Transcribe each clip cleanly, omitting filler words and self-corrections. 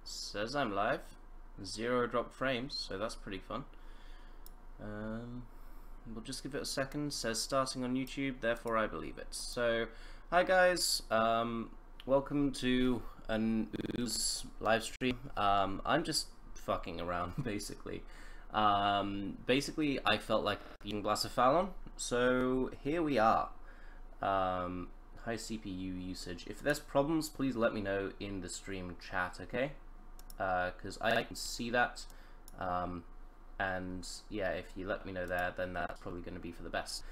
Says I'm live. 0 drop frames, so that's pretty fun. We'll just give it a second. Says starting on YouTube, therefore I believe it. So, hi guys. Welcome to an Ooze live stream. I'm just fucking around, basically. Basically, I felt like being Blacephalon, so here we are. High CPU usage. If there's problems, please let me know in the stream chat, okay? Because I can see that, and yeah, if you let me know there, then that's probably going to be for the best.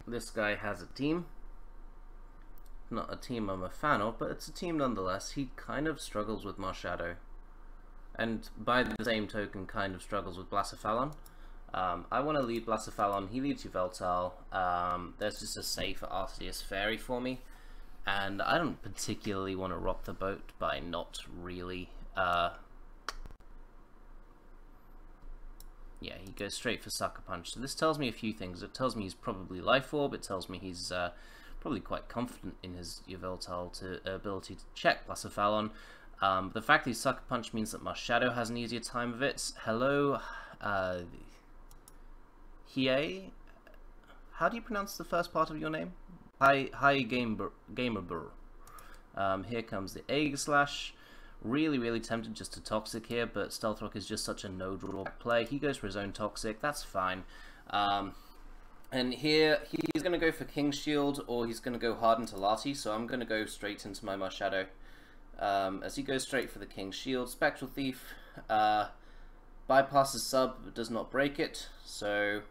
This guy has a team. Not a team I'm a fan of, but it's a team nonetheless. He kind of struggles with Marshadow, and by the same token kind of struggles with Blacephalon. I want to lead Blacephalon, he leads Yveltal. There's just a safe Arceus-Fairy for me, and I don't particularly want to rock the boat by not really. Yeah, he goes straight for Sucker Punch. So this tells me a few things. It tells me he's probably Life Orb. It tells me he's probably quite confident in his Yveltal ability to check Blacephalon. The fact that he's Sucker Punch means that Marshadow has an easier time of it. Hello, Hiei? How do you pronounce the first part of your name? Hi Gamer. Here comes the Aegislash. Really tempted just to Toxic here, but Stealth Rock is just such a no-draw play. He goes for his own Toxic, that's fine. And here, he's going to go for King's Shield, or he's going to go hard into Lati, so I'm going to go straight into my Marshadow. As he goes straight for the King's Shield, Spectral Thief bypasses sub, but does not break it, so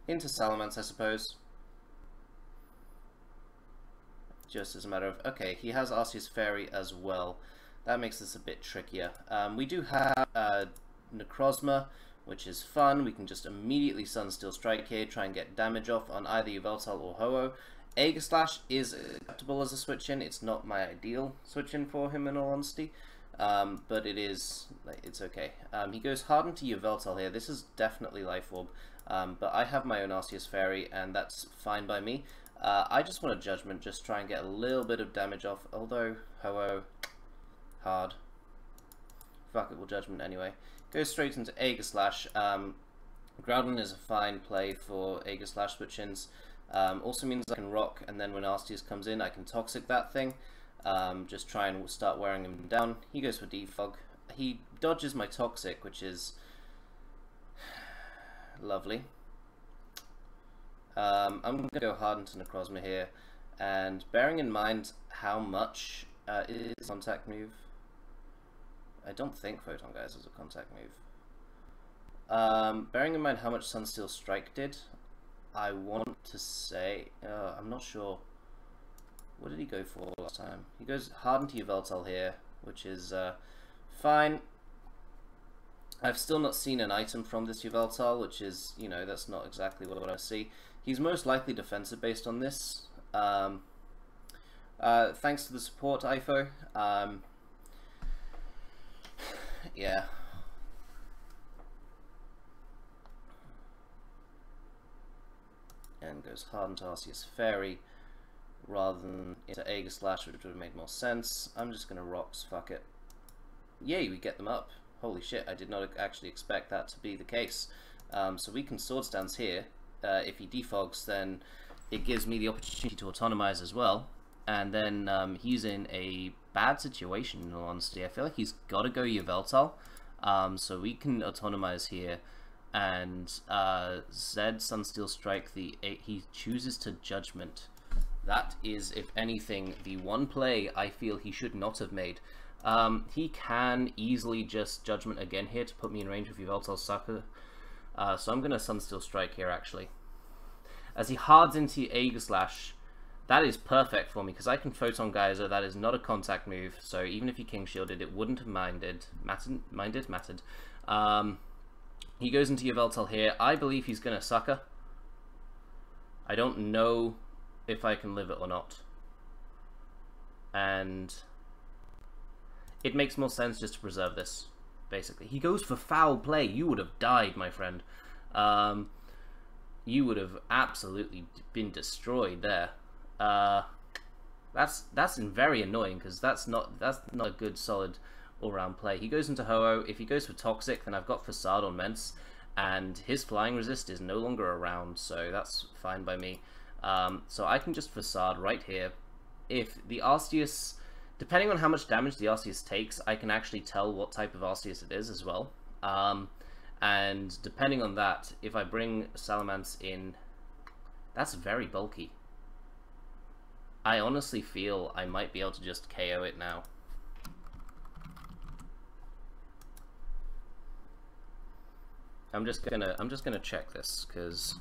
into Salamence, I suppose. Just as a matter of, okay, he has Arceus-Fairy as well. That makes this a bit trickier. We do have Necrozma, which is fun. We can just immediately Sunsteel Strike here, try and get damage off on either Yveltal or Ho-Oh. Aegislash is acceptable as a switch-in. It's not my ideal switch-in for him, in all honesty. But it's okay. He goes hard into Yveltal here. This is definitely Life Orb. But I have my own Arceus-Fairy, and that's fine by me. I just want a Judgment, just try and get a little bit of damage off, although Ho-Oh, hard. Fuck it, we'll Judgment anyway. Goes straight into Aegislash. Groudon is a fine play for Aegislash switch-ins. Also means I can rock, and then when Arceus comes in, I can Toxic that thing. Just try and start wearing him down. He goes for Defog. He dodges my Toxic, which is lovely. I'm going to go hard into Necrozma here, and bearing in mind how much is contact move. I don't think Photon Geyser is a contact move. Bearing in mind how much Sunsteel Strike did, I want to say, I'm not sure. What did he go for last time? He goes hard into Yveltal here, which is fine. I've still not seen an item from this Yveltal, which is, you know, that's not exactly what I see. He's most likely defensive based on this. Thanks to the support, IFO. Yeah. And goes hard into Arceus-Fairy rather than into Aegislash, which would have made more sense. I'm just going to Rocks, fuck it. Yay, we get them up. Holy shit, I did not actually expect that to be the case. So we can Sword Stance here. If he defogs, then it gives me the opportunity to Autotomize as well. And then he's in a bad situation, in all honesty. I feel like he's got to go Yveltal. So we can Autotomize here. And Zed Sunsteel Strike, he chooses to Judgment. That is, if anything, the one play I feel he should not have made. He can easily just Judgment again here to put me in range of Yveltal's Sucker. So I'm going to Sunsteel Strike here, actually. As he hards into Aegislash, that is perfect for me, because I can Photon Geyser. That is not a contact move, so even if he King Shielded, it wouldn't have mattered. He goes into Yveltal here. I believe he's going to Sucker. I don't know if I can live it or not. And it makes more sense just to preserve this. Basically, he goes for foul play. You would have died, my friend. you would have absolutely been destroyed there. That's very annoying, because that's not a good solid all-round play. He goes into Ho-Oh. If he goes for Toxic, then I've got Facade on Mence, and his flying resist is no longer around, so that's fine by me. So I can just Facade right here. If the Arceus, depending on how much damage the Arceus takes, I can actually tell what type of Arceus it is as well. And depending on that, if I bring Salamence in, that's very bulky. I honestly feel I might be able to just KO it now. I'm just gonna check this, because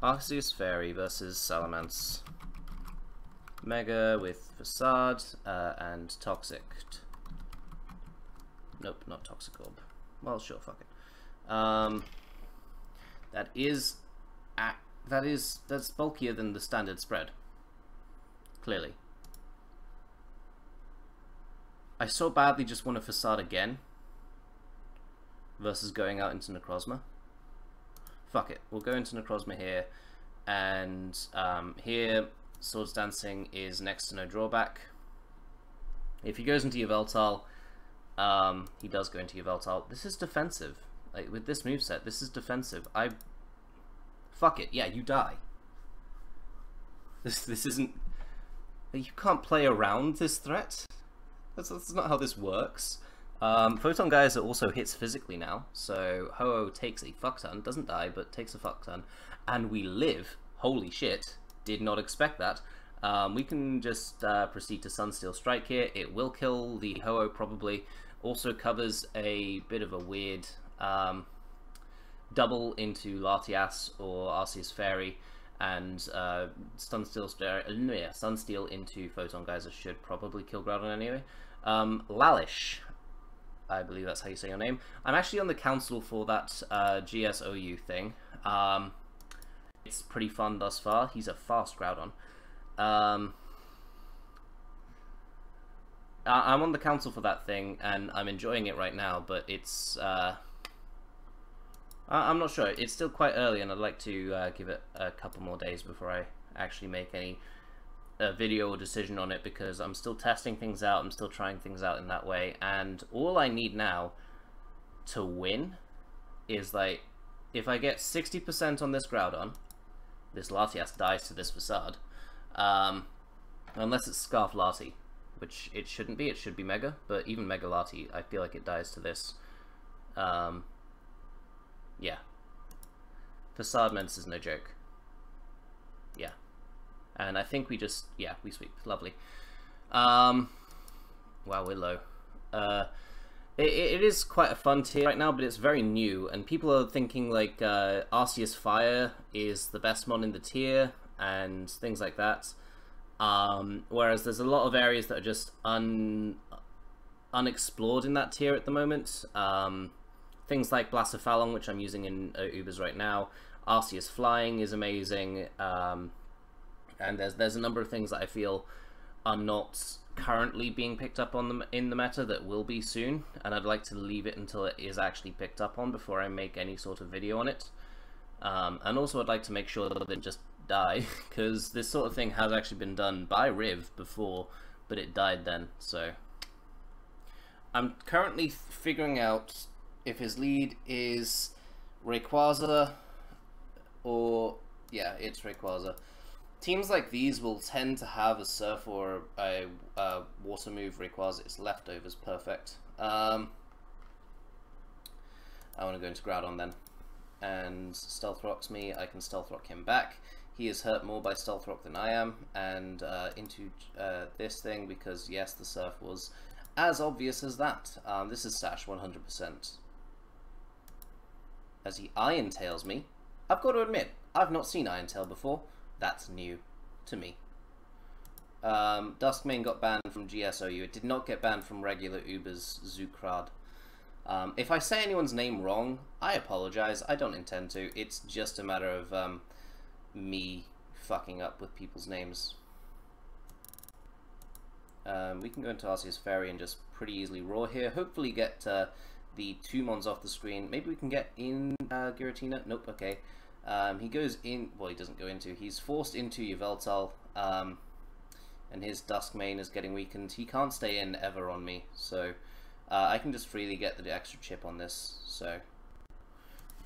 Arceus-Fairy versus Salamence-Mega with Facade and Toxic. Nope, not Toxic Orb. Well, sure, fuck it. That's bulkier than the standard spread. Clearly. I so badly just want a Facade again versus going out into Necrozma. Fuck it, we'll go into Necrozma here, and here Swords Dancing is next to no drawback. If he goes into Yveltal, he does go into Yveltal. This is defensive. Like, with this moveset, this is defensive. Fuck it, yeah, you die. This isn't... You can't play around this threat. That's not how this works. Photon Geyser also hits physically now, so Ho-Oh takes a fuck ton, doesn't die, but takes a fuck ton, and we live. Holy shit, did not expect that. We can just proceed to Sunsteel Strike here. It will kill the Ho-Oh probably. Also covers a bit of a weird double into Latias or Arceus-Fairy, and Sunsteel into Photon Geyser should probably kill Groudon anyway. Lalish, I believe that's how you say your name. I'm actually on the council for that GSOU thing. It's pretty fun thus far. He's a fast Groudon. I'm on the council for that thing, and I'm enjoying it right now, but it's... I'm not sure. It's still quite early, and I'd like to give it a couple more days before I actually make any video or decision on it, because I'm still testing things out, I'm still trying things out in that way, and all I need now to win is, like, if I get 60% on this Groudon, this Latias dies to this Facade, unless it's Scarf Lati, which it shouldn't be, it should be Mega, but even Mega Lati, I feel like it dies to this. Yeah. Facade Mence is no joke. Yeah. And I think we just, yeah, we sweep. Lovely. Wow, we're low. It is quite a fun tier right now, but it's very new, and people are thinking, like, Arceus Fire is the best mon in the tier, and things like that. Whereas there's a lot of areas that are just unexplored in that tier at the moment. Things like Blacephalon, which I'm using in Ubers right now. Arceus Flying is amazing. And there's a number of things that I feel are not currently being picked up on in the meta that will be soon, and I'd like to leave it until it is actually picked up on before I make any sort of video on it. And also I'd like to make sure that it didn't just die, because this sort of thing has actually been done by Riv before, but it died then, so... I'm currently figuring out if his lead is Rayquaza or... yeah, it's Rayquaza. Teams like these will tend to have a Surf or a Water move. Rayquaza, its leftovers, perfect. I want to go into Groudon then. And Stealth Rocks me, I can Stealth Rock him back. He is hurt more by Stealth Rock than I am. And into this thing, because yes, the Surf was as obvious as that. This is Sash 100%. As he Iron Tails me, I've got to admit, I've not seen Iron Tail before. That's new to me. Dusk-Mane got banned from GSOU. It did not get banned from regular Uber's Zukrad. If I say anyone's name wrong, I apologize. I don't intend to. It's just a matter of me fucking up with people's names. We can go into Arceus-Fairy and just pretty easily roar here. Hopefully get the 2 mons off the screen. Maybe we can get in Giratina. Nope, okay. He goes in, well, he doesn't go into, he's forced into Yveltal, and his Dusk-Mane is getting weakened. He can't stay in ever on me, so I can just freely get the extra chip on this, so.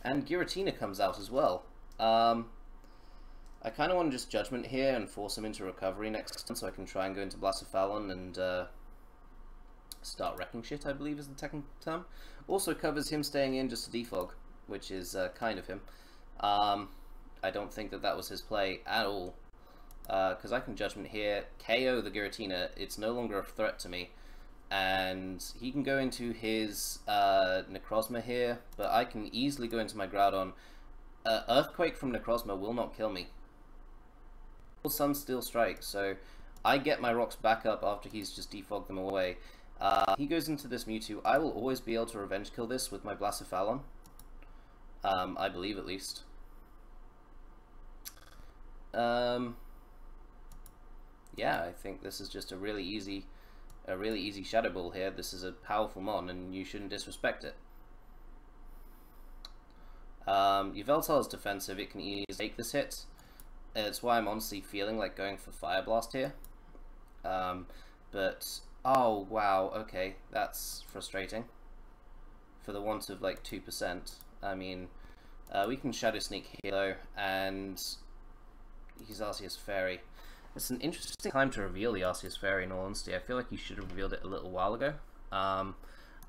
And Giratina comes out as well. I kind of want to just Judgment here and force him into recovery next turn, so I can try and go into Blacephalon and start wrecking shit, I believe is the technical term. Also covers him staying in just to defog, which is kind of him. I don't think that that was his play at all, because I can Judgment here, KO the Giratina, it's no longer a threat to me, and he can go into his Necrozma here, but I can easily go into my Groudon. Earthquake from Necrozma will not kill me. Sunsteel Strike, so I get my rocks back up after he's just defogged them away. He goes into this Mewtwo. I will always be able to revenge kill this with my Blacephalon. I believe at least. Yeah, I think this is just a really easy Shadow Ball here. This is a powerful mon, and you shouldn't disrespect it. Yveltal is defensive, it can easily take this hit. It's why I'm honestly feeling like going for Fire Blast here. But, oh wow, okay, that's frustrating. For the want of like 2%. I mean, we can Shadow Sneak here though, and he's Arceus-Fairy. It's an interesting time to reveal the Arceus-Fairy in all honesty. I feel like you should have revealed it a little while ago.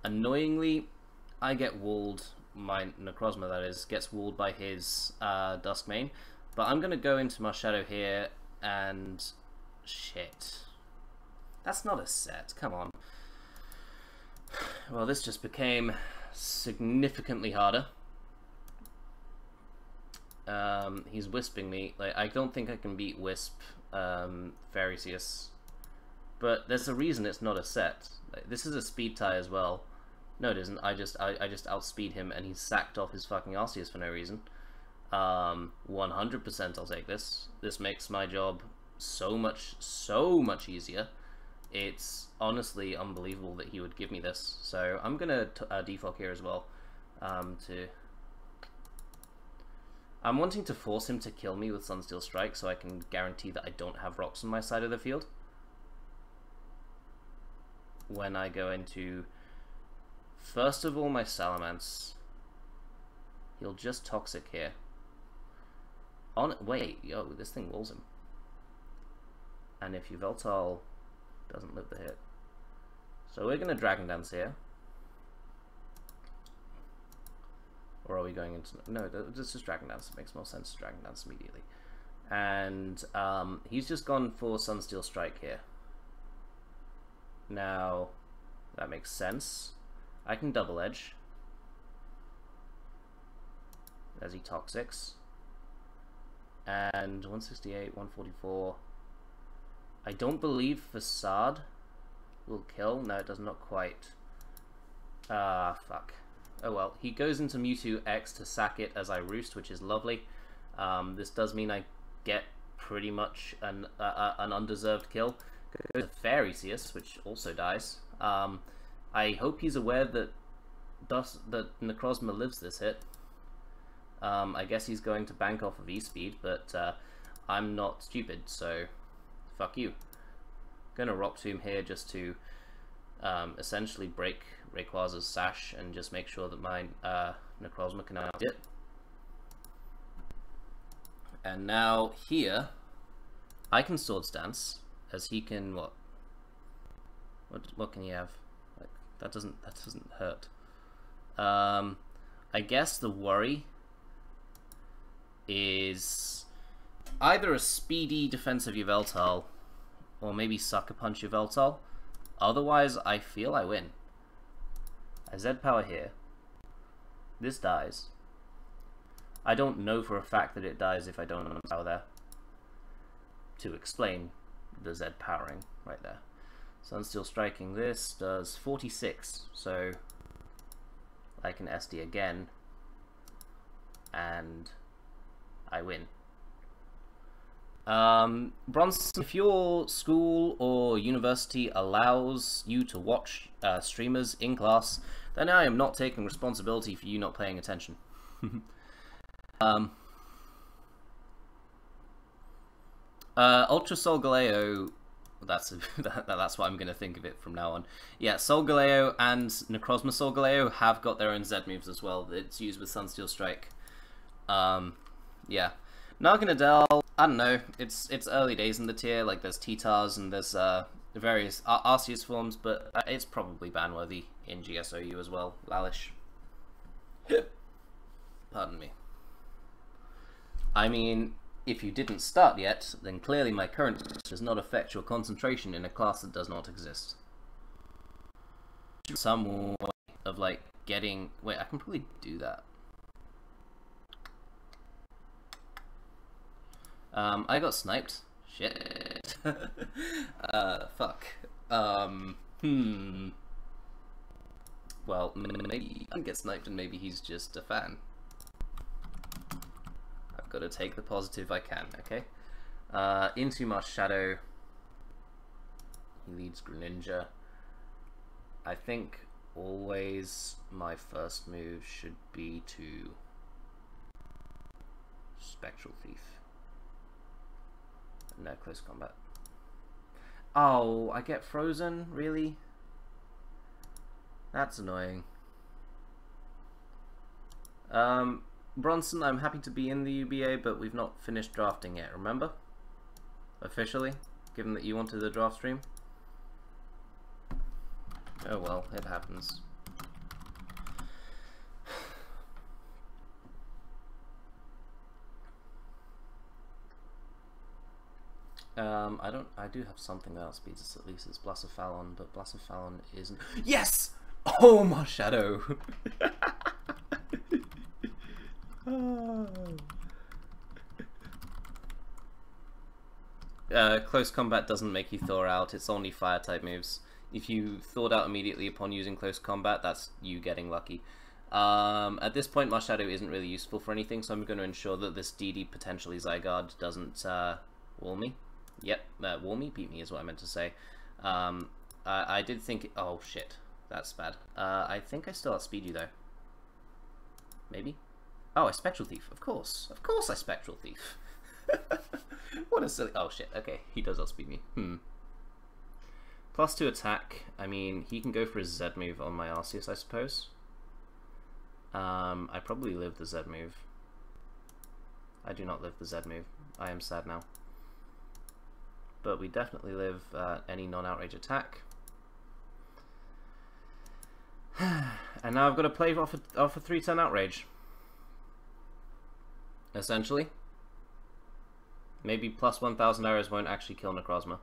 Annoyingly, I get walled. My Necrozma, that is, gets walled by his Dusk-Mane, but I'm gonna go into Marshadow here and shit. That's not a set, come on. Well, this just became significantly harder. He's Wisping me. Like, I don't think I can beat Wisp Arceus, but there's a reason it's not a set. Like, this is a speed tie as well. No, it isn't. I just outspeed him, and he's sacked off his fucking Arceus for no reason. 100% I'll take this. This makes my job so much easier. It's honestly unbelievable that he would give me this. So I'm gonna defog here as well. I'm wanting to force him to kill me with Sunsteel Strike, so I can guarantee that I don't have rocks on my side of the field when I go into. First of all, my Salamence. He'll just Toxic here. Wait, yo, this thing walls him. And if Yveltal doesn't live the hit. So we're gonna Dragon Dance here. Or are we going into... No, this is Dragon Dance. It makes more sense to Dragon Dance immediately. And he's just gone for Sunsteel Strike here. Now, that makes sense. I can Double Edge as he Toxics, and 168, 144. I don't believe Facade will kill. No, it does not quite. Fuck. Oh well. He goes into Mewtwo X to sack it as I Roost, which is lovely. This does mean I get pretty much an undeserved kill. Goes to Arceus, which also dies. I hope he's aware that Necrozma lives this hit. I guess he's going to bank off of E-Speed, but I'm not stupid, so fuck you. Gonna Rock Tomb here just to essentially break Rayquaza's Sash and just make sure that my Necrozma can out it. And now here, I can Swords Dance, as he can what can he have? That doesn't hurt. I guess the worry is either a speedy defensive Yveltal or maybe Sucker Punch Yveltal. Otherwise, I feel I win. I Z-Power here. This dies. I don't know for a fact that it dies if I don't power there. To explain the Z-Powering right there. Sunsteel Striking this does 46, so I can SD again, and I win. Bronson, if your school or university allows you to watch streamers in class, then I am not taking responsibility for you not paying attention. Ultra Solgaleo. That's that's what I'm gonna think of it from now on. Yeah, Solgaleo and Necrozma-Solgaleo have got their own Z moves as well. It's used with Sunsteel Strike. Yeah. Narganadel, I don't know. It's early days in the tier. Like there's T-Tars and there's various Arceus forms, but it's probably ban worthy in GSOU as well. Lalish. Pardon me. I mean, if you didn't start yet, then clearly my current does not affect your concentration in a class that does not exist. Some way of like getting... Wait, I can probably do that. I got sniped. Shit. Fuck. Well, maybe I can get sniped and maybe he's just a fan. I've got to take the positive I can, okay? Into Marshadow. He leads Greninja. I think always my first move should be to Spectral Thief. No, close combat. Oh, I get frozen? Really? That's annoying. Bronson, I'm happy to be in the UBA, but we've not finished drafting yet, remember? Officially, given that you wanted the draft stream. Oh well, it happens. I do have something else beats us at least. It's Blacephalon, but Blacephalon isn't. Yes! Oh, Marshadow! Close combat doesn't make you thaw out, it's only fire type moves. If you thawed out immediately upon using close combat, that's you getting lucky. At this point, Marshadow isn't really useful for anything, so I'm going to ensure that this DD potentially Zygarde doesn't wall me. Yep, wall me? Beat me is what I meant to say. I did think... Oh, shit. That's bad. I think I still outspeed you, though. Maybe? Oh, I Spectral Thief. Of course. Of course I Spectral Thief. What a silly... Oh, shit. Okay, he does outspeed me. +2 attack. I mean, he can go for his Z move on my Arceus, I suppose. I probably live the Z move. I do not live the Z move. I am sad now. But we definitely live any non-outrage attack. And now I've got to play off a 3-turn outrage. Essentially. Maybe plus 1,000 arrows won't actually kill Necrozma.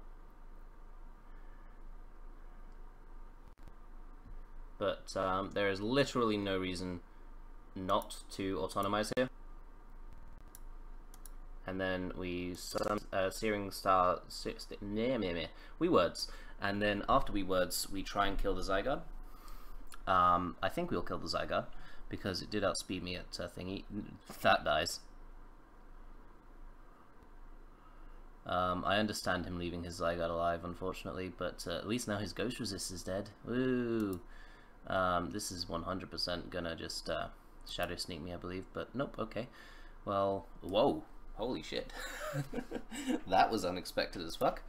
But there is literally no reason not to Autotomize here. And then we Searing Star... We words. And then after we words, we try and kill the Zygarde. I think we'll kill the Zygarde, because it did outspeed me at thingy. That dies. I understand him leaving his Zygarde alive, unfortunately, but at least now his Ghost Resist is dead. Woo! This is 100% gonna just Shadow Sneak me, I believe, but nope, okay. Well, whoa! Holy shit. That was unexpected as fuck.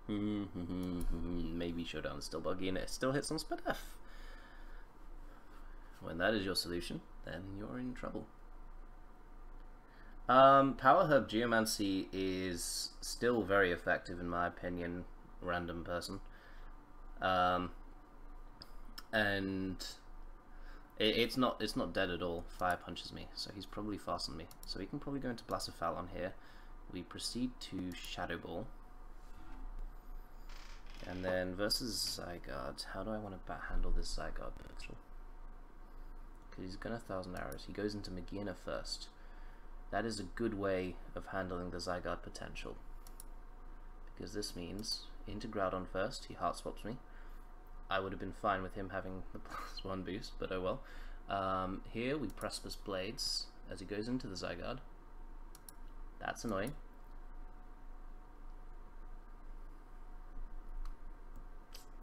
Maybe Showdown is still buggy and it still hits on Split F. When that is your solution, then you're in trouble. Power Herb Geomancy is still very effective in my opinion, random person. And it's not dead at all. Fire punches me, so he's probably faster than me. So we can probably go into Blacephalon here. We proceed to Shadow Ball. And then versus Zygarde, how do I want to handle this Zygarde pixel? Because he's gonna 1,000 arrows. He goes into Magearna first. That is a good way of handling the Zygarde potential. Because this means into Groudon first, he heart swaps me. I would have been fine with him having the +1 boost, but oh well. Here we Precipice Blades as he goes into the Zygarde. That's annoying.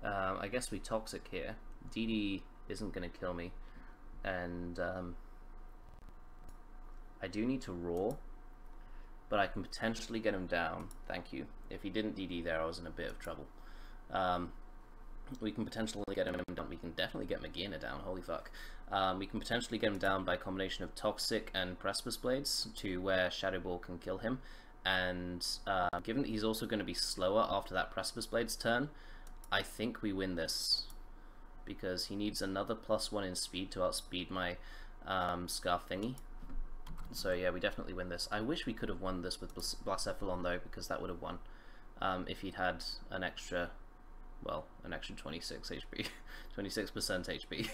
I guess we Toxic here. DD isn't going to kill me, and I do need to Roar, but I can potentially get him down. Thank you. If he didn't DD there, I was in a bit of trouble. We can potentially get him down. We can definitely get Magina down. Holy fuck. We can potentially get him down by a combination of Toxic and Precipice Blades to where Shadow Ball can kill him. And given that he's also going to be slower after that Precipice Blades turn, I think we win this. Because he needs another +1 in speed to outspeed my Scarf thingy. So yeah, we definitely win this. I wish we could have won this with Blacephalon though, because that would have won. If he'd had an extra... well, an extra 26 HP, 26%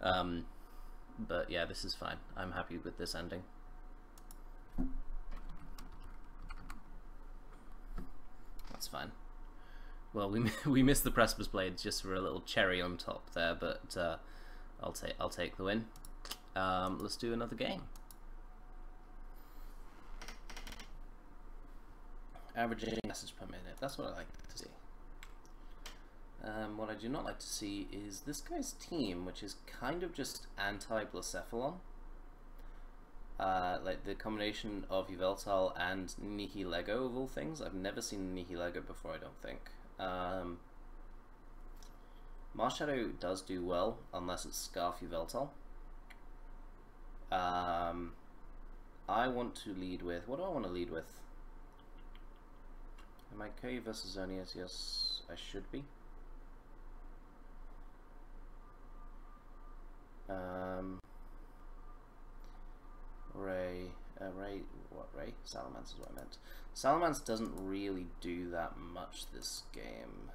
HP. But yeah, this is fine. I'm happy with this ending. That's fine. Well, we missed the Precipice Blades just for a little cherry on top there, but I'll take the win. Let's do another game. Averaging message per minute. That's what I like to see. What I do not like to see is this guy's team, which is kind of just anti-Blacephalon. Like the combination of Yveltal and Nihilego of all things. I've never seen Nihilego before, I don't think. Marshadow does do well, unless it's Scarf Yveltal. I want to lead with... what do I want to lead with? Am I K versus Xerneas? Yes, I should be. Ray? Salamence is what I meant. Salamence doesn't really do that much this game.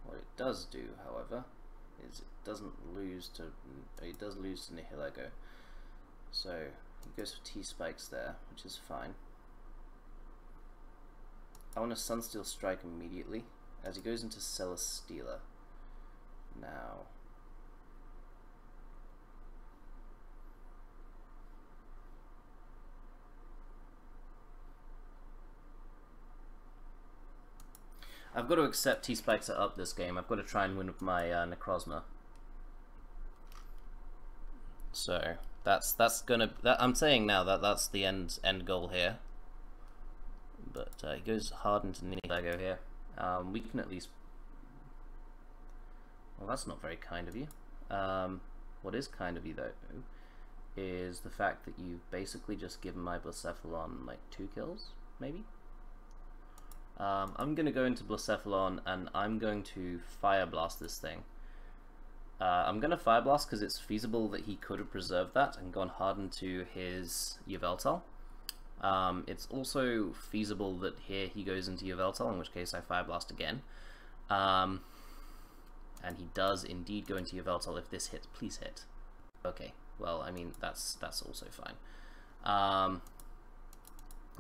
What it does do, however, is it does lose to Nihilego. So he goes for T-Spikes there, which is fine. I want to Sunsteel Strike immediately, as he goes into Celesteela. Now... I've got to accept T-Spikes are up this game. I've got to try and win with my Necrozma. So that's gonna... I'm saying now that that's the end goal here. But he goes hard into Nihilego here. We can at least... well, that's not very kind of you. What is kind of you though is the fact that you've basically just given my Blacephalon like 2 kills, maybe? I'm going to go into Blacephalon and I'm going to Fire Blast this thing. I'm going to Fire Blast because it's feasible that he could have preserved that and gone hard into his Yveltal. It's also feasible that here he goes into Yveltal, in which case I Fire Blast again. And he does indeed go into Yveltal. If this hits, please hit. Okay, well, I mean, that's also fine. I'm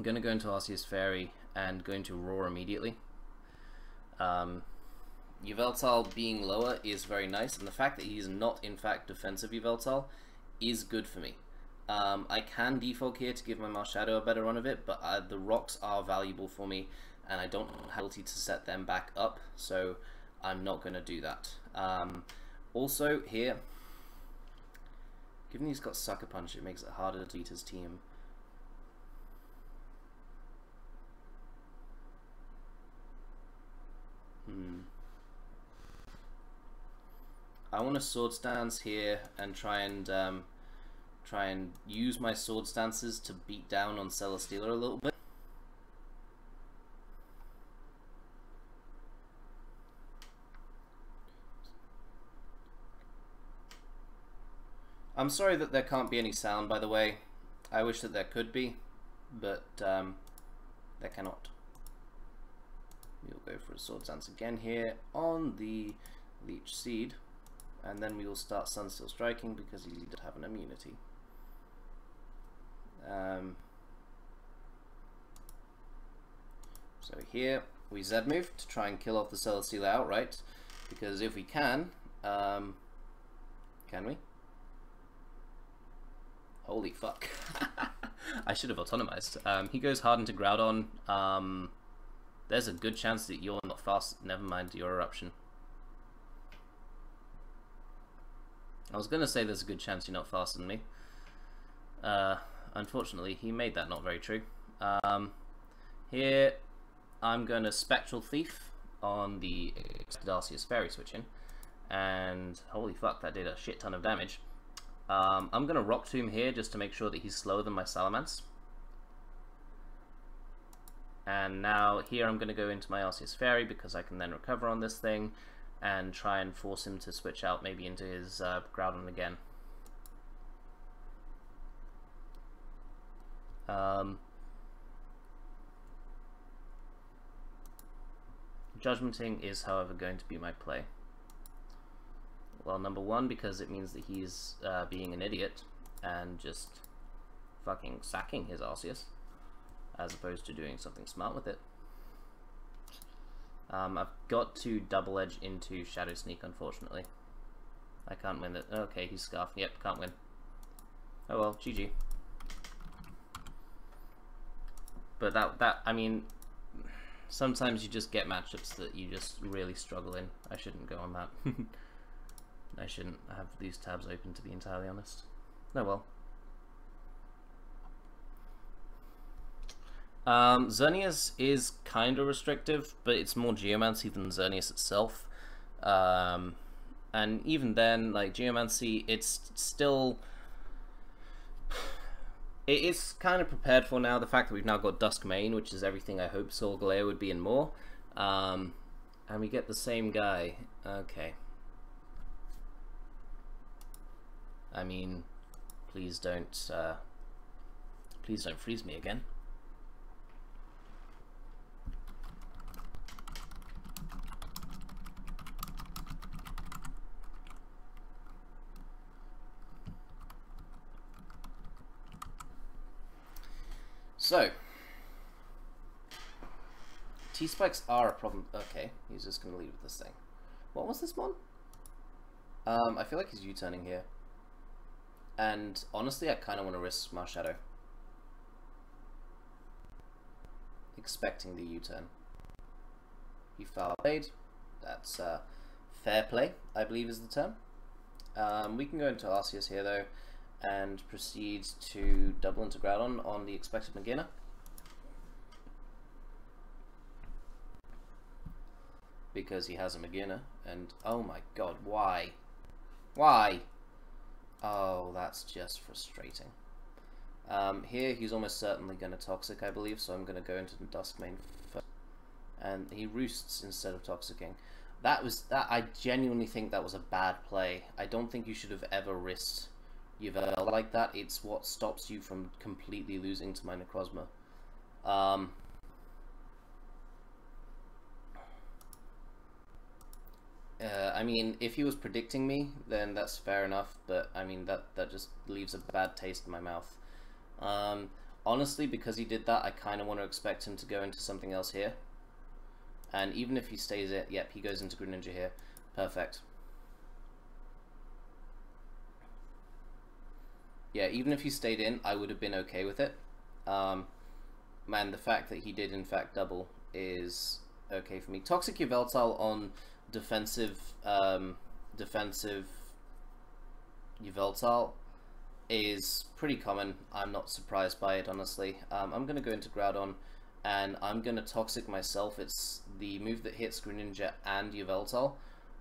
going to go into Arceus-Fairy and going to Roar immediately. Yveltal being lower is very nice, and the fact that he's not in fact defensive Yveltal is good for me. I can defog here to give my Marshadow a better run of it, but the rocks are valuable for me, and I don't have the ability to set them back up, so I'm not going to do that. Also here, given he's got Sucker Punch, it makes it harder to beat his team. I want to Sword Stance here and try and use my Sword Stances to beat down on Celesteela a little bit. I'm sorry that there can't be any sound, by the way. I wish that there could be, but there cannot. We'll go for a Sword Stance again here on the Leech Seed, and then we will start Sunsteel Striking because he does have an immunity. So here we Z move to try and kill off the Celesteela outright, because if we can we? Holy fuck. I should have Autotomized. He goes hard into Groudon. There's a good chance that you're not fast. Never mind your Eruption. I was gonna say there's a good chance you're not faster than me. unfortunately, he made that not very true. Here, I'm going to Spectral Thief on the Arceus-Fairy switch-in, and holy fuck, that did a shit ton of damage. I'm going to Rock Tomb here just to make sure that he's slower than my Salamence. And now here I'm going to go into my Arceus-Fairy because I can then recover on this thing and try and force him to switch out maybe into his Groudon again. Judgmenting is, however, going to be my play. Well, number one, because it means that he's being an idiot and just fucking sacking his Arceus, as opposed to doing something smart with it. I've got to double edge into Shadow Sneak, unfortunately. I can't win it. Okay, he's Scarf. Yep, can't win. Oh well, GG. But I mean, sometimes you just get matchups that you just really struggle in. I shouldn't go on that. I shouldn't have these tabs open, to be entirely honest. Oh well. Xerneas is kind of restrictive, but it's more Geomancy than Xerneas itself. And even then, like, Geomancy, it's still... It is kind of prepared for now, the fact that we've now got Dusk-Mane, which is everything I hoped Solgaleo would be and more. And we get the same guy. Okay. I mean, please don't freeze me again. So, T-Spikes are a problem. Okay, he's just going to leave with this thing. What was this one? I feel like he's U-turning here. And honestly, I kind of want to risk Marshadow. Expecting the U-turn. He foul played. That's fair play, I believe is the term. We can go into Arceus here though, and proceed to double into Groudon on the expected beginner. Because he has a beginner, and oh my god, why? Why? Oh, that's just frustrating. Here he's almost certainly going to Toxic, I believe, so I'm going to go into the Dusk-Mane first. And he Roosts instead of Toxicking. I genuinely think that was a bad play. I don't think you should have ever risked Yveltal like that. It's what stops you from completely losing to my Necrozma. I mean, if he was predicting me, then that's fair enough, but I mean, that just leaves a bad taste in my mouth. Honestly, because he did that, I kind of want to expect him to go into something else here. And even if he stays it, yep, he goes into Greninja here. Perfect. Yeah, even if he stayed in, I would have been okay with it. Man, the fact that he did in fact double is okay for me. Toxic Yveltal on defensive Yveltal is pretty common. I'm not surprised by it, honestly. I'm going to go into Groudon, and I'm going to Toxic myself. It's the move that hits Greninja and Yveltal,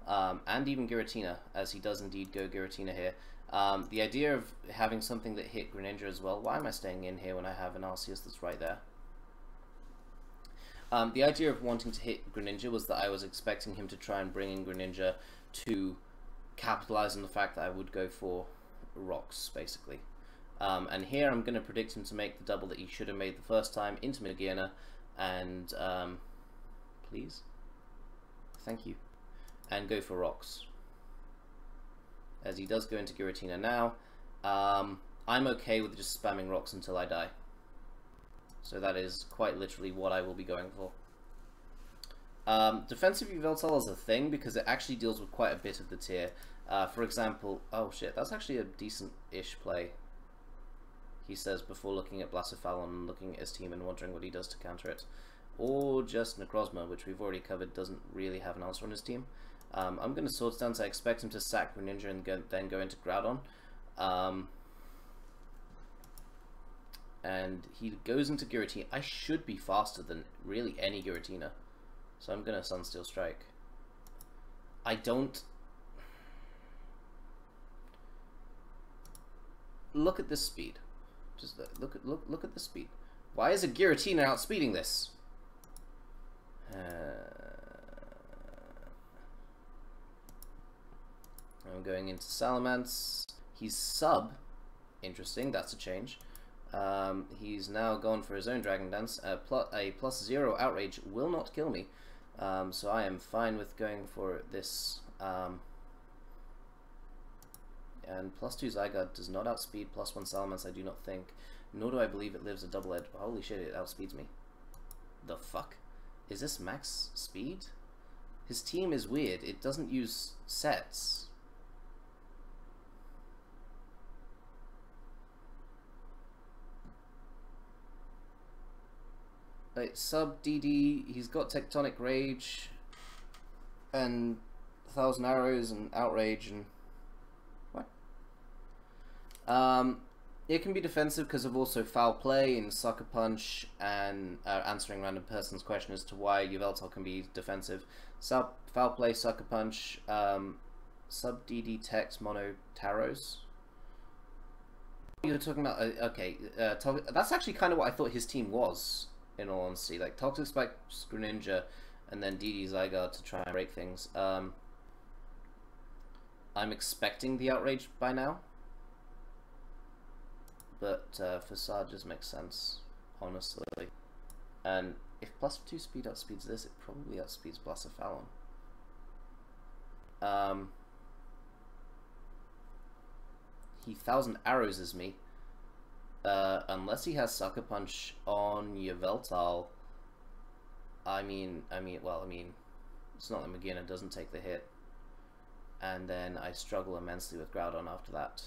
and even Giratina, as he does indeed go Giratina here. The idea of having something that hit Greninja as well. Why am I staying in here when I have an Arceus that's right there? The idea of wanting to hit Greninja was that I was expecting him to try and bring in Greninja to capitalize on the fact that I would go for rocks, basically. And here I'm going to predict him to make the double that he should have made the first time into Megaena, and please, thank you, and go for rocks. As he does go into Giratina now, I'm okay with just spamming rocks until I die. So that is quite literally what I will be going for. Defensive Yveltal is a thing because it actually deals with quite a bit of the tier. For example, oh shit, that's actually a decent-ish play, he says before looking at Blacephalon and looking at his team and wondering what he does to counter it. Or just Necrozma, which we've already covered, doesn't really have an answer on his team. I'm going to Swords Dance. I expect him to sack Greninja and then go into Groudon. and he goes into Giratina. I should be faster than really any Giratina, so I'm gonna Sunsteel Strike. I don't... Look at this speed. Just look at the speed. Why is a Giratina outspeeding this? I'm going into Salamence. He's sub. Interesting, that's a change. He's now gone for his own Dragon Dance. A +0 Outrage will not kill me. So I am fine with going for this. And +2 Zygarde does not outspeed +1 Salamence, I do not think. Nor do I believe it lives a double edge. Holy shit, it outspeeds me. The fuck? Is this max speed? His team is weird. It doesn't use sets. Like, sub DD, he's got Tectonic Rage and 1,000 Arrows and Outrage and... What? It can be defensive because of also Foul Play and Sucker Punch and answering random person's question as to why Yveltal can be defensive. Foul Play, Sucker Punch, sub DD Tex Mono Taros. You're talking about, okay, that's actually kind of what I thought his team was, in all honesty. Like Toxic Spike, Greninja, and then DD Zygarde to try and break things. I'm expecting the Outrage by now. But Facade just makes sense, honestly. And if +2 speed outspeeds this, it probably outspeeds Blacephalon. He 1,000 Arrows is me. Unless he has Sucker Punch on Yveltal. I mean, it's not that Magearna doesn't take the hit. And then I struggle immensely with Groudon after that.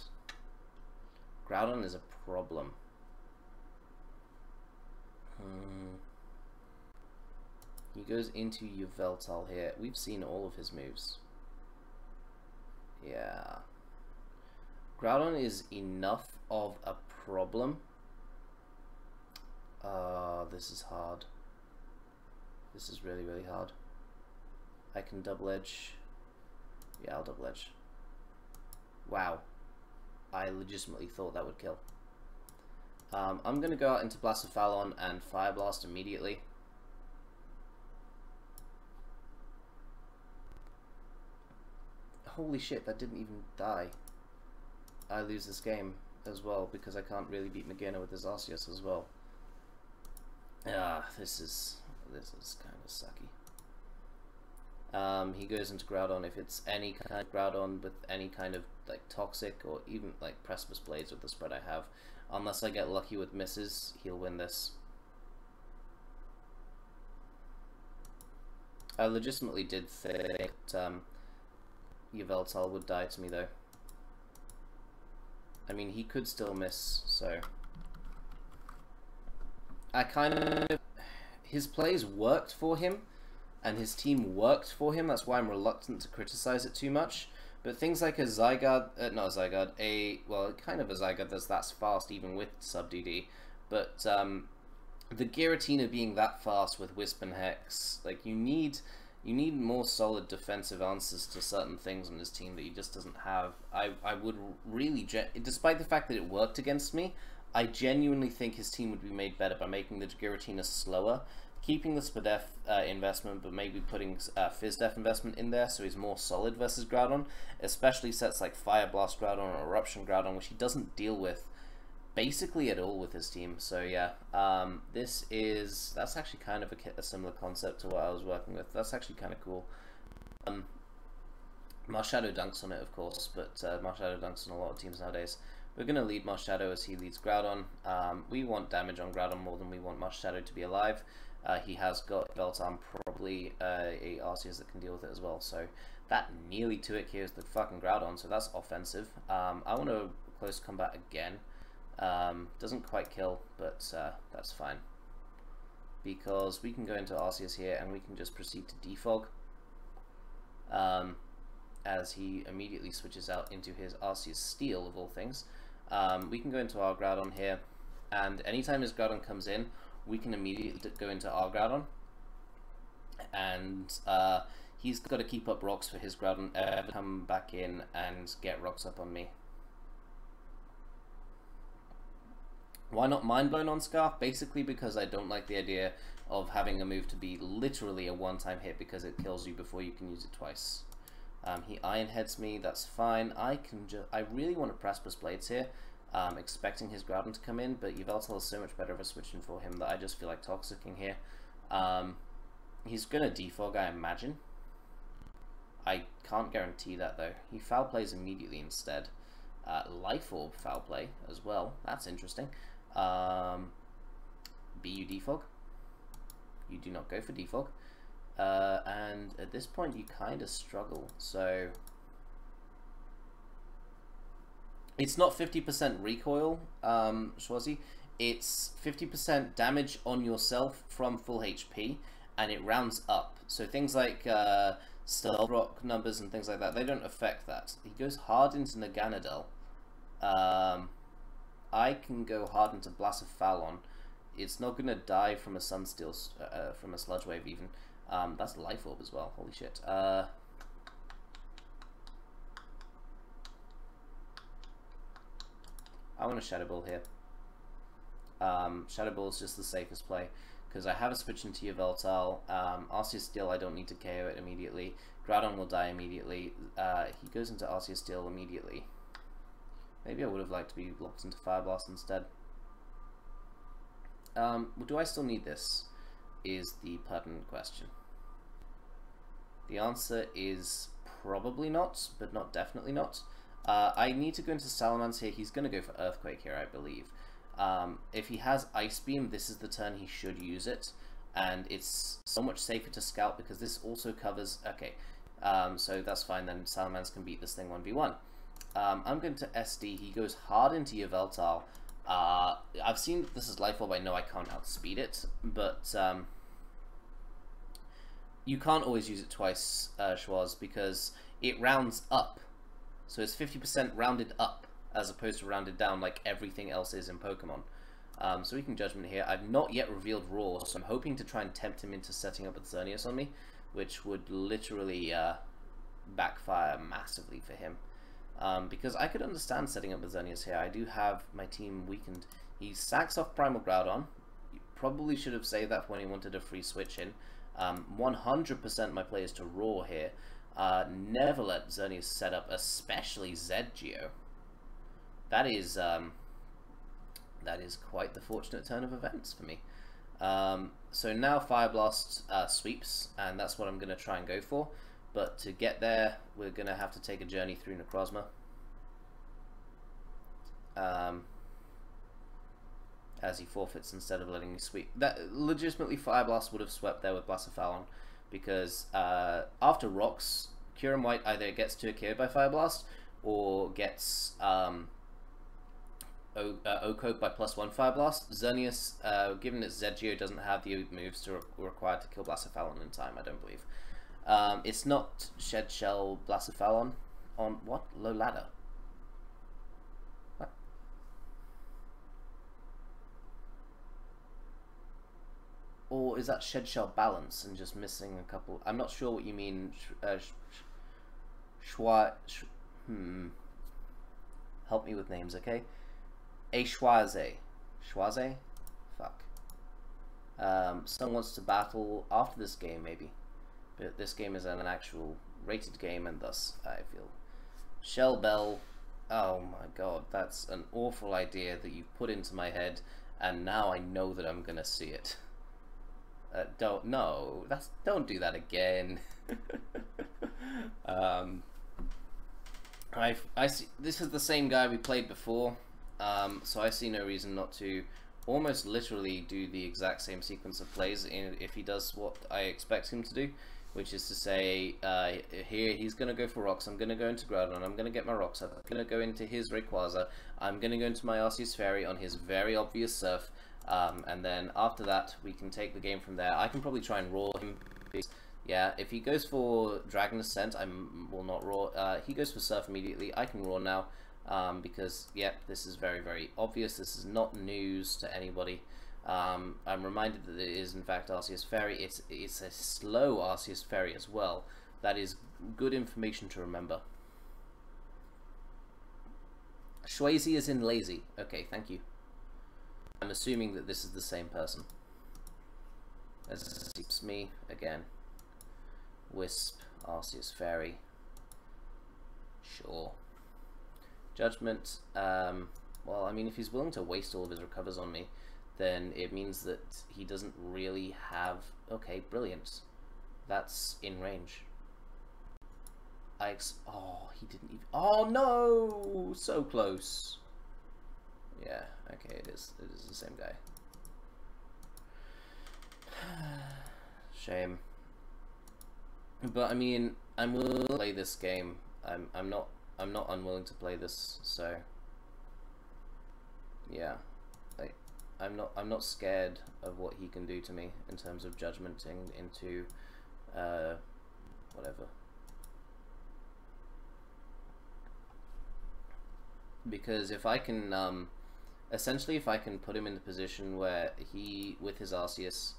Groudon is a problem. He goes into Yveltal here. We've seen all of his moves. Yeah. Groudon is enough of a problem. This is hard. This is really, really hard. I can double edge. Yeah, I'll double edge. Wow. I legitimately thought that would kill. I'm going to go out into Blacephalon and Fire Blast immediately. Holy shit, that didn't even die. I lose this game as well because I can't really beat Magearna with his Arceus as well. This is kind of sucky. He goes into Groudon. If it's any kind of Groudon with any kind of like Toxic or even like Precipice Blades with the spread I have, unless I get lucky with misses, he'll win this. I legitimately did think that Yveltal would die to me though. I mean, he could still miss, so I kind of... His plays worked for him, and his team worked for him. That's why I'm reluctant to criticize it too much. But things like a Zygarde, not a Zygarde, well, kind of a Zygarde that's fast even with sub DD. But the Giratina being that fast with Wisp and Hex, like you need more solid defensive answers to certain things on his team that he just doesn't have. I would really, despite the fact that it worked against me, I genuinely think his team would be made better by making the Giratina slower, keeping the Spadef investment, but maybe putting Fizdef investment in there so he's more solid versus Groudon, especially sets like Fire Blast Groudon or Eruption Groudon, which he doesn't deal with basically at all with his team. So yeah, that's actually kind of a similar concept to what I was working with. That's actually kind of cool. Marshadow dunks on it, of course, but Marshadow dunks on a lot of teams nowadays. We're going to lead Marshadow as he leads Groudon. We want damage on Groudon more than we want Marshadow to be alive. He has got Veltarm, probably a Arceus that can deal with it as well. So that nearly 2-hit kills the fucking Groudon, so that's offensive. I want to close combat again. Doesn't quite kill, but that's fine. Because we can go into Arceus here and we can just proceed to Defog. As he immediately switches out into his Arceus Steel, of all things. We can go into our Groudon here. and anytime his Groudon comes in, we can immediately go into our Groudon, and he's got to keep up rocks for his Groudon ever come back in and get rocks up on me. Why not Mind Blown on Scarf? Basically because I don't like the idea of having a move to be literally a one-time hit because it kills you before you can use it twice. He Iron Heads me, that's fine. I really want to Precipice Blades here, expecting his Groudon to come in, but Yveltal is so much better of a switch in for him that I just feel like Toxicking here. He's gonna Defog, I imagine. I can't guarantee that though. He Foul Plays immediately instead. Life Orb Foul Play as well, that's interesting. BU Defog. You do not go for Defog. And at this point you kind of struggle, so it's not 50% recoil, Schwazi, it's 50% damage on yourself from full HP, and it rounds up, so things like Stealth Rock numbers and things like that, they don't affect that. He goes hard into Naganadel. I can go hard into Blacephalon. It's not going to die from a Sunsteel, from a Sludge Wave even. That's Life Orb as well, holy shit. I want a Shadow Ball here. Shadow Ball is just the safest play, because I have a switch into Yveltal. Arceus Steel, I don't need to KO it immediately. Groudon will die immediately. He goes into Arceus Steel immediately. Maybe I would have liked to be locked into Fire Blast instead. Do I still need this? Is the pertinent question. The answer is probably not, but not definitely not. I need to go into Salamence here. He's going to go for Earthquake here, I believe. If he has Ice Beam, this is the turn he should use it, and it's so much safer to Scout because this also covers... Okay, so that's fine then. Salamence can beat this thing 1v1. I'm going to SD. He goes hard into Yveltal. I've seen this is Life Orb. I know I can't outspeed it, but you can't always use it twice, Schwaz, because it rounds up. So it's 50% rounded up as opposed to rounded down like everything else is in Pokemon. So we can Judgment here. I've not yet revealed Roar, so I'm hoping to try and tempt him into setting up with Xerneas on me, which would literally backfire massively for him. Because I could understand setting up with Xerneas here. I do have my team weakened. He sacks off Primal Groudon. You probably should have saved that when he wanted a free switch in. 100% my play is to Roar here. Never let Xerneas set up, especially Z-Geo. That is quite the fortunate turn of events for me. So now Fire Blast sweeps, and that's what I'm going to try and go for. But to get there, we're going to have to take a journey through Necrozma. As he forfeits instead of letting me sweep. That legitimately Fire Blast would have swept there with Blacephalon, because after rocks, Kyurem White either gets to a KO by Fire Blast or gets O-Coke by +1 Fire Blast. Xerneas, given that Z-Geo doesn't have the moves required to kill Blacephalon in time, I don't believe. It's not Shed Shell Blacephalon on what? Low Ladder. What? Or is that Shed Shell Balance and just missing a couple? I'm not sure what you mean. Help me with names, okay? Schwaze. Schwaze? Fuck. Someone wants to battle after this game, maybe. But this game is an actual rated game, and thus I feel. Shell Bell. Oh my god, that's an awful idea that you put into my head, and now I know that I'm gonna see it. Don't do that again. I see. This is the same guy we played before, so I see no reason not to almost literally do the exact same sequence of plays if he does what I expect him to do, which is to say, here he's going to go for rocks, I'm going to go into Groudon, I'm going to get my rocks up, I'm going to go into his Rayquaza, I'm going to go into my Arceus-Fairy on his very obvious Surf, and then after that we can take the game from there. I can probably try and roar him, because, yeah, if he goes for Dragon Ascent, I will not roar. He goes for Surf immediately, I can roar now. because, yep, this is very, very obvious. This is not news to anybody. I'm reminded that it is, in fact, Arceus-Fairy. It's a slow Arceus-Fairy as well. That is good information to remember. Schwazy is in lazy. Okay, thank you. I'm assuming that this is the same person. As it's me again. Wisp, Arceus-Fairy. Sure. Judgment. Well, I mean, if he's willing to waste all of his recovers on me, then it means that he doesn't really have... Okay, brilliant. That's in range. Oh, he didn't even... Oh, no! So close. Yeah, okay, it is the same guy. Shame. But, I mean, I'm willing to play this game. I'm not unwilling to play this, so... Yeah. I'm not scared of what he can do to me in terms of judgmenting into whatever. Because if I can essentially if I can put him in the position where he, with his Arceus,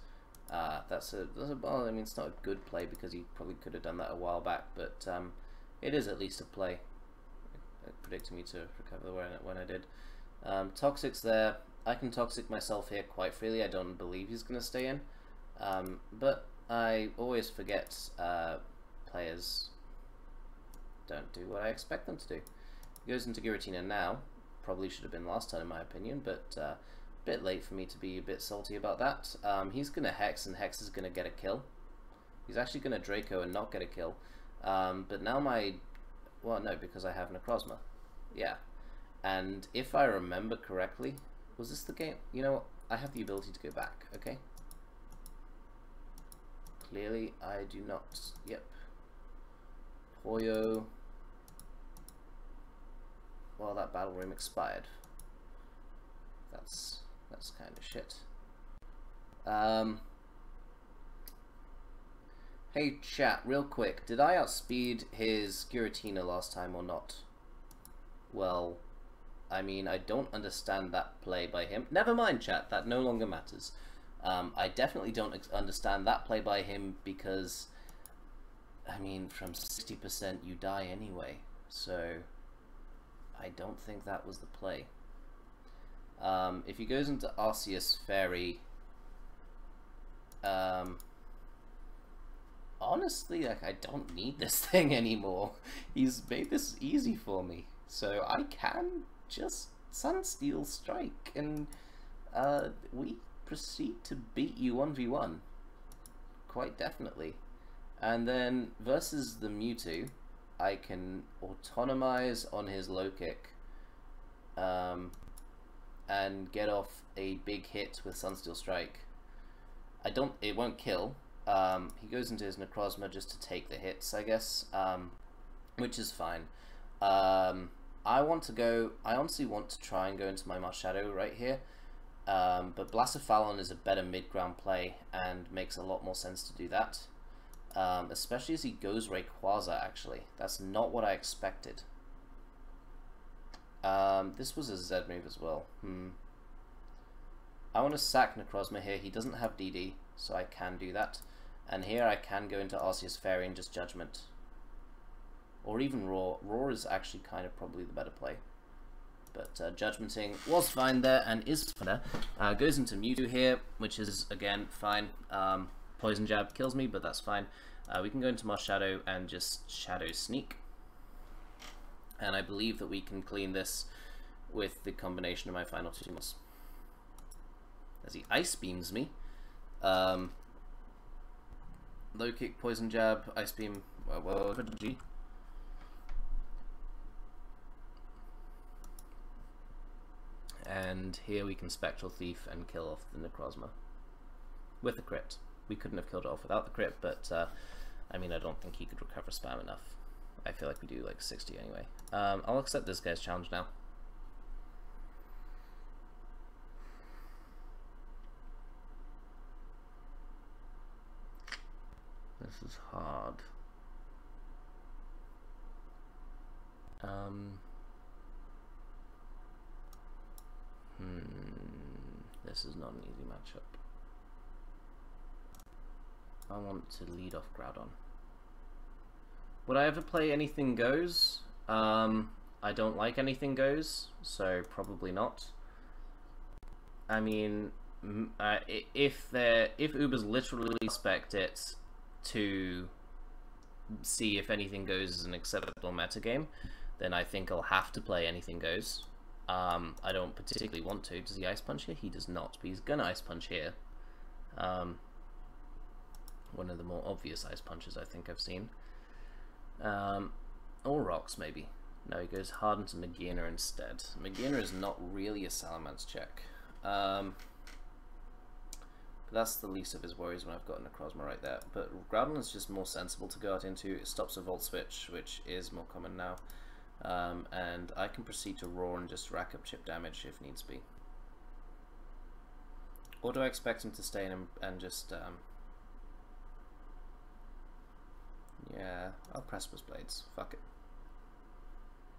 that's a well, I mean, it's not a good play because he probably could have done that a while back, but it is at least a play. It predicted me to recover when I did. Toxic's there. I can Toxic myself here quite freely. I don't believe he's going to stay in. But I always forget players don't do what I expect them to do. He goes into Giratina now. Probably should have been last turn in my opinion, but a bit late for me to be a bit salty about that. He's going to Hex, and Hex is going to get a kill. He's actually going to Draco and not get a kill. But now my... Well, no, because I have Necrozma. Yeah. And if I remember correctly... Was this the game? You know what? I have the ability to go back, okay? Clearly, I do not. Yep. Poyo. Well, that battle room expired. That's kind of shit. Hey chat, real quick. Did I outspeed his Giratina last time or not? Well... I mean, I don't understand that play by him. Never mind, chat. That no longer matters. I definitely don't understand that play by him because, I mean, from 60% you die anyway. So, I don't think that was the play. If he goes into Arceus-Fairy, honestly, like, I don't need this thing anymore. He's made this easy for me. So, I can... just Sunsteel Strike, and we proceed to beat you 1v1, quite definitely. And then versus the Mewtwo, I can Autotomize on his low kick, and get off a big hit with Sunsteel Strike. It won't kill. He goes into his Necrozma just to take the hits, I guess, which is fine. I honestly want to try and go into my Marshadow right here, but Blacephalon is a better mid-ground play and makes a lot more sense to do that, especially as he goes Rayquaza, actually. That's not what I expected. This was a Z move as well. I want to sack Necrozma here. He doesn't have DD, so I can do that. And here I can go into Arceus-Fairy and just Judgment. Or even Roar. Roar is actually kind of probably the better play. But Judgmenting was fine there and is fine there. Goes into Mewtwo here, which is, again, fine. Poison Jab kills me, but that's fine. We can go into Marshadow and just Shadow Sneak. And I believe that we can clean this with the combination of my final two moves. As he Ice Beams me. Low Kick, Poison Jab, Ice Beam, well, G. And here we can Spectral Thief and kill off the Necrozma with a crit. We couldn't have killed it off without the crit, but I mean, I don't think he could recover spam enough. I feel like we do like 60 anyway. I'll accept this guy's challenge now. This is hard. This is not an easy matchup. I want to lead off Groudon. Would I ever play Anything Goes? I don't like Anything Goes, so probably not. I mean, if Ubers literally expect it to see if Anything Goes is an acceptable metagame, then I think I'll have to play Anything Goes. I don't particularly want to. Does he Ice Punch here? He does not, but he's gonna Ice Punch here. One of the more obvious Ice Punches I think I've seen. Or Rocks, maybe. No, he goes hard into Magearna instead. Magearna is not really a Salamence check. But that's the least of his worries when I've got Necrozma right there. But Groudon is just more sensible to go out into. It stops a Volt Switch, which is more common now. And I can proceed to Roar and just rack up chip damage if needs be. Or do I expect him to stay in and just... yeah, I'll Precipice Blades. Fuck it.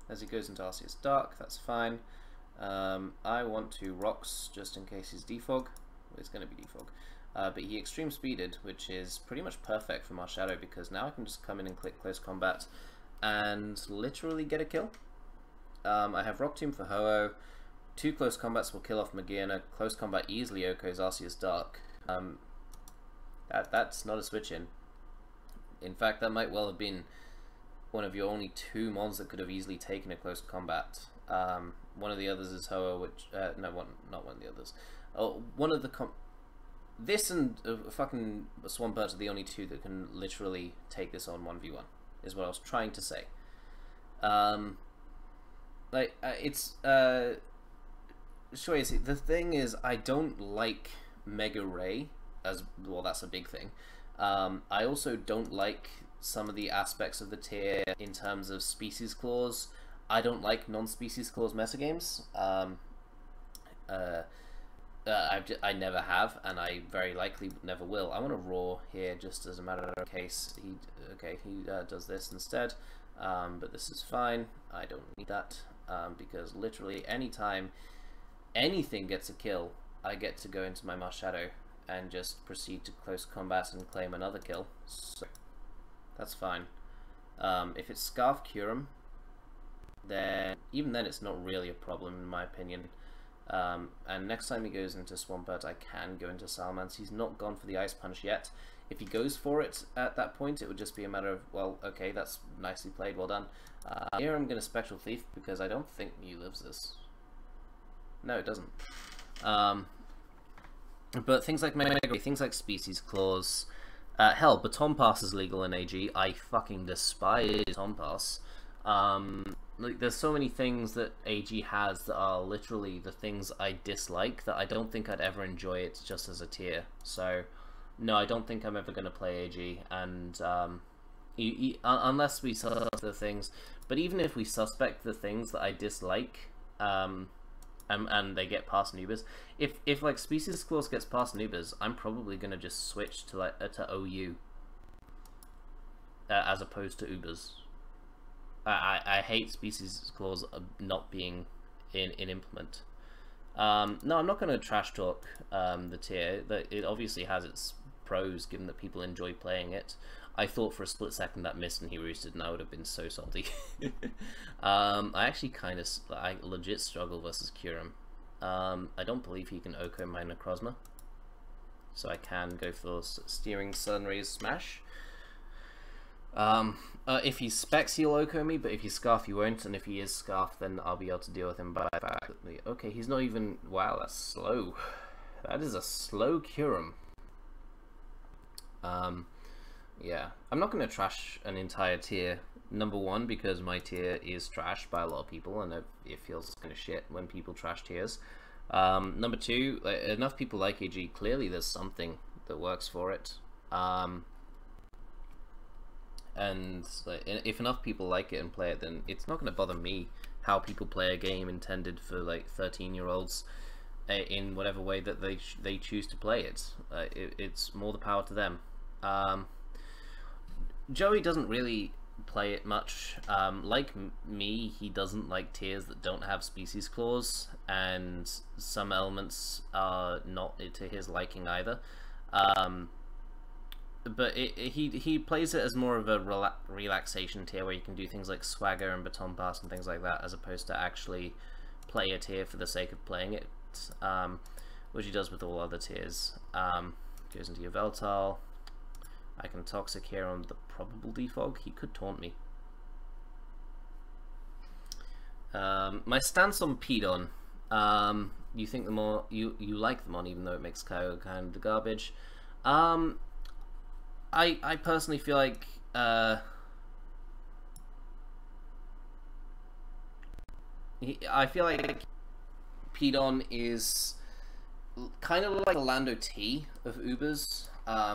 As he goes into Arceus Dark, that's fine. I want to Rocks just in case he's Defog. Well, it's going to be Defog. But he Extreme Speeded, which is pretty much perfect for Marshadow because now I can just come in and click Close Combat and literally get a kill. I have Rock Tomb for Ho-Oh. 2 Close Combats will kill off Magearna. Close Combat easily OKs Arceus Dark. That's not a switch in. In fact, that might well have been one of your only 2 mons that could have easily taken a Close Combat. One of the others is Ho-Oh, which... no, not one of the others. Oh, one of the... this and fucking Swampert are the only 2 that can literally take this on 1v1, is what I was trying to say. Sure, you see, the thing is, I don't like Mega Ray, as... well, that's a big thing. I also don't like some of the aspects of the tier in terms of Species Clause. I don't like non-Species Clause metagames. I never have, and I very likely never will. I want to Roar here just as a matter of case. He does this instead, but this is fine. I don't need that, because literally anytime anything gets a kill, I get to go into my Marshadow and just proceed to Close Combat and claim another kill. So that's fine. If it's Scarf Curum, then even then it's not really a problem in my opinion. And next time he goes into Swampert, I can go into Salamence. He's not gone for the Ice Punch yet. If he goes for it at that point, it would just be a matter of, well, okay, that's nicely played, well done. Here I'm going to Spectral Thief because I don't think Mew lives this. No, it doesn't. But things like Mega, things like Species Clause, hell, Baton Pass is legal in AG. I fucking despise Baton Pass. Like, there's so many things that AG has that are literally the things I dislike that I don't think I'd ever enjoy it just as a tier. So, no, I don't think I'm ever going to play AG, and unless we suspect the things. But even if we suspect the things that I dislike, and they get past Nubers, if like Species Clause gets past Nubers, I'm probably going to just switch to to OU as opposed to Ubers. I hate Species Clause not being in Implement. No, I'm not going to trash talk the tier. It obviously has its pros, given that people enjoy playing it. I thought for a split second that missed and he roosted, and I would have been so salty. I actually I legit struggle versus Curum. I don't believe he can OHKO my Necrozma, so I can go for Steering Sun Rays Smash. If he's Specs, he'll OHKO me, but if he's Scarf, he won't, and if he is Scarf, then I'll be able to deal with him by back. Okay, he's not even... wow, that's slow. That is a slow Curum. Yeah, I'm not going to trash an entire tier. Number one, because my tier is trashed by a lot of people, and it feels kind of shit when people trash tiers. Number two, enough people like AG. Clearly there's something that works for it. And if enough people like it and play it, then it's not going to bother me how people play a game intended for like 13-year-olds in whatever way that they choose to play it. It's more the power to them. Joey doesn't really play it much. Like me, he doesn't like tiers that don't have species clause, and some elements are not to his liking either. But he plays it as more of a relaxation tier where you can do things like Swagger and Baton Pass and things like that, as opposed to actually play a tier for the sake of playing it, which he does with all other tiers. Goes into your Veltal. I can Toxic here on the probable Defog. He could taunt me. My stance on Pidon. You think the more you like the Mon, even though it makes Kyogre kind of the garbage. I personally feel like I feel like Pidon is kind of like a Lando T of Ubers.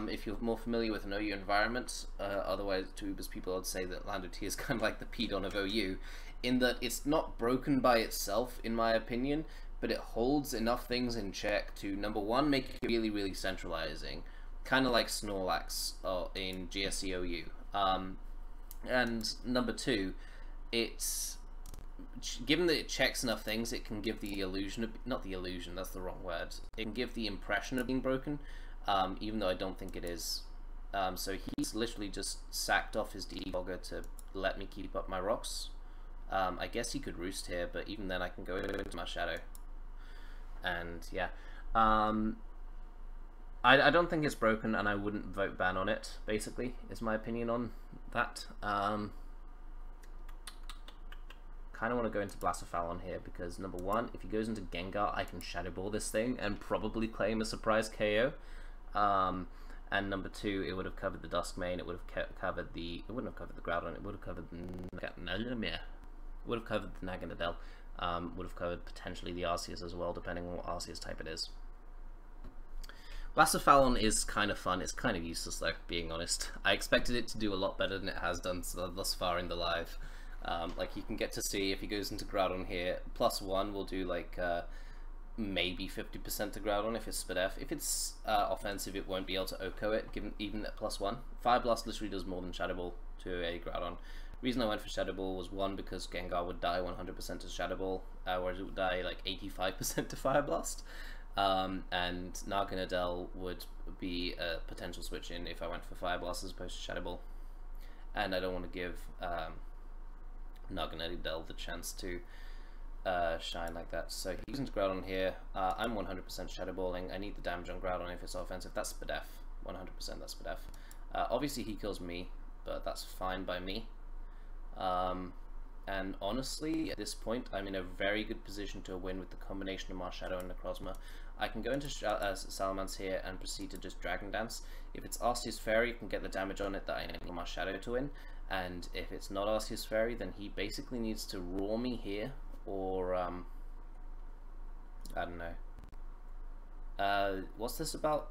If you're more familiar with an OU environment, otherwise to Ubers people I'd say that Lando T is kind of like the Pidon of OU, in that it's not broken by itself, in my opinion, but it holds enough things in check to, number one, make it really, really centralizing, kind of like Snorlax in GSE OU. And number two, it's given that it checks enough things, it can give the illusion of, not the illusion, that's the wrong word, it can give the impression of being broken, even though I don't think it is. So he's literally just sacked off his Defogger to let me keep up my rocks. I guess he could Roost here, but even then I can go into Marshadow. And yeah, I don't think it's broken, and I wouldn't vote ban on it, basically, is my opinion on that. Kind of want to go into Blacephalon here, because number one, if he goes into Gengar, I can Shadow Ball this thing and probably claim a surprise KO. And number two, it would have covered the Dusk-Mane, it would have covered the, it wouldn't have covered the Groudon, it would have covered the would have covered the Naganadel, would have covered potentially the Arceus as well, depending on what Arceus type it is. Blacephalon is kind of fun, it's kind of useless though, being honest. I expected it to do a lot better than it has done thus far in the live. Like you can get to see if he goes into Groudon here, +1 will do like maybe 50% to Groudon if it's Spadef. If it's offensive, it won't be able to OHKO it, given even at +1. Fire Blast literally does more than Shadow Ball to a Groudon. The reason I went for Shadow Ball was one, because Gengar would die 100% to Shadow Ball, whereas it would die like 85% to Fire Blast. And Naganadel would be a potential switch in if I went for Fire Blast as opposed to Shadow Ball. And I don't want to give Naganadel the chance to shine like that. So he's into Groudon here. I'm 100% Shadow Balling. I need the damage on Groudon if it's offensive. That's Spadef. 100% that's Spadef. Obviously he kills me, but that's fine by me. And honestly, at this point, I'm in a very good position to win with the combination of Marshadow and Necrozma. I can go into Salamence here and proceed to just Dragon Dance. If it's Arceus-Fairy, you can get the damage on it that I need Marshadow to win. And if it's not Arceus-Fairy, then he basically needs to roar me here, or I don't know. What's this about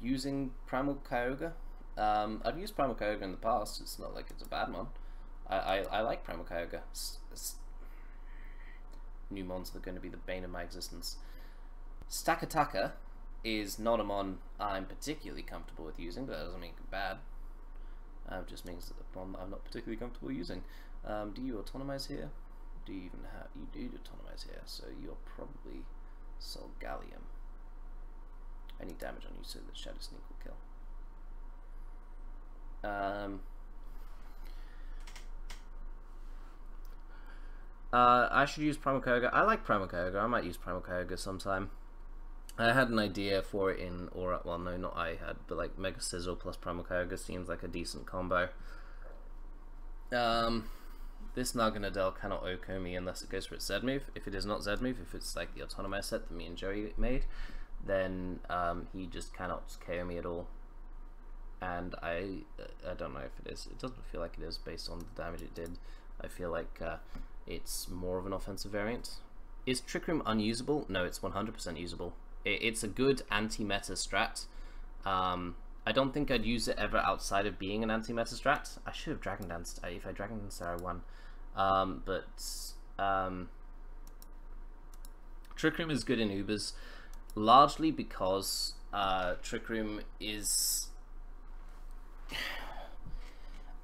using Primal Kyogre? I've used Primal Kyogre in the past. It's not like it's a bad one. I like Primal Kyogre. New mons that are going to be the bane of my existence. Stakataka is not a mon I'm particularly comfortable with using, but that doesn't mean it's bad. It just means that the mon I'm not particularly comfortable using. Do you Autotomize here? Do you even have... You do Autotomize here, so you're probably Solgallium. Any damage on you so that Shadow Sneak will kill. I should use Primal Kyogre. I like Primal Kyogre. I might use Primal Kyogre sometime. I had an idea for it in Aura. Well, no, not I had, but like Mega Sizzle plus Primal Kyogre seems like a decent combo. This Naganadel cannot OHKO me unless it goes for its Z move. If it is not Z move, if it's like the Autotomize set that me and Joey made, then he just cannot KO me at all. And I don't know if it is. It doesn't feel like it is based on the damage it did. I feel like it's more of an offensive variant. Is Trick Room unusable? No, it's 100% usable. It's a good anti-meta strat. I don't think I'd use it ever outside of being an anti-meta strat. I should have Dragon Danced. If I Dragon Danced, I won. Trick Room is good in Ubers, largely because Trick Room is...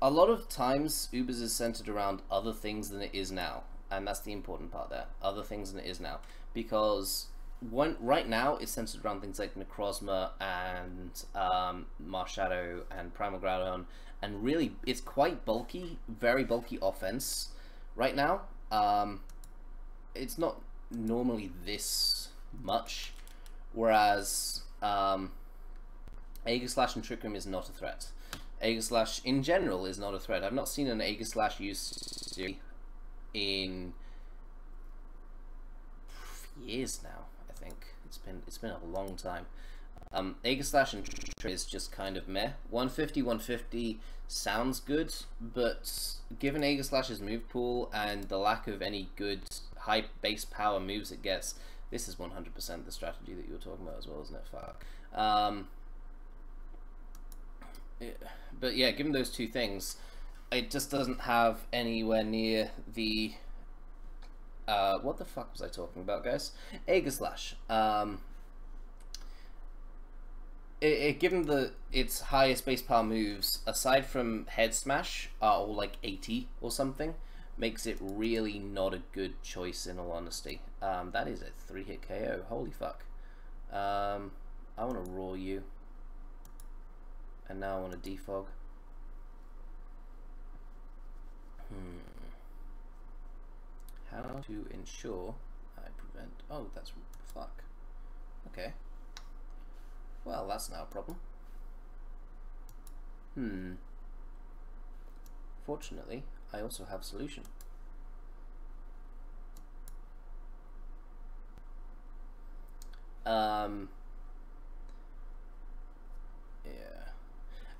a lot of times Ubers is centered around other things than it is now, and that's the important part there. Other things than it is now, because right now it's centered around things like Necrozma and Marshadow and Primal Groudon, and really it's quite bulky, very bulky offense right now. It's not normally this much, whereas Aegislash and Trick Room is not a threat. Aegislash in general is not a threat. I've not seen an Aegislash used in years now. I think it's been a long time. Aegislash and Trick is just kind of meh. 150 sounds good, but given Aegislash's move pool and the lack of any good high base power moves it gets, this is 100% the strategy that you were talking about as well, isn't it? Fuck. But yeah, given those two things, it just doesn't have anywhere near the what the fuck was I talking about, guys? Aegislash. Given its highest base power moves, aside from Head Smash, or like 80 or something, makes it really not a good choice in all honesty. That is a 3-hit KO. Holy fuck. I want to roar you. And now I want to defog. How to ensure I prevent... Oh, that's... fuck. Okay. Well, that's now a problem. Fortunately, I also have a solution. Yeah.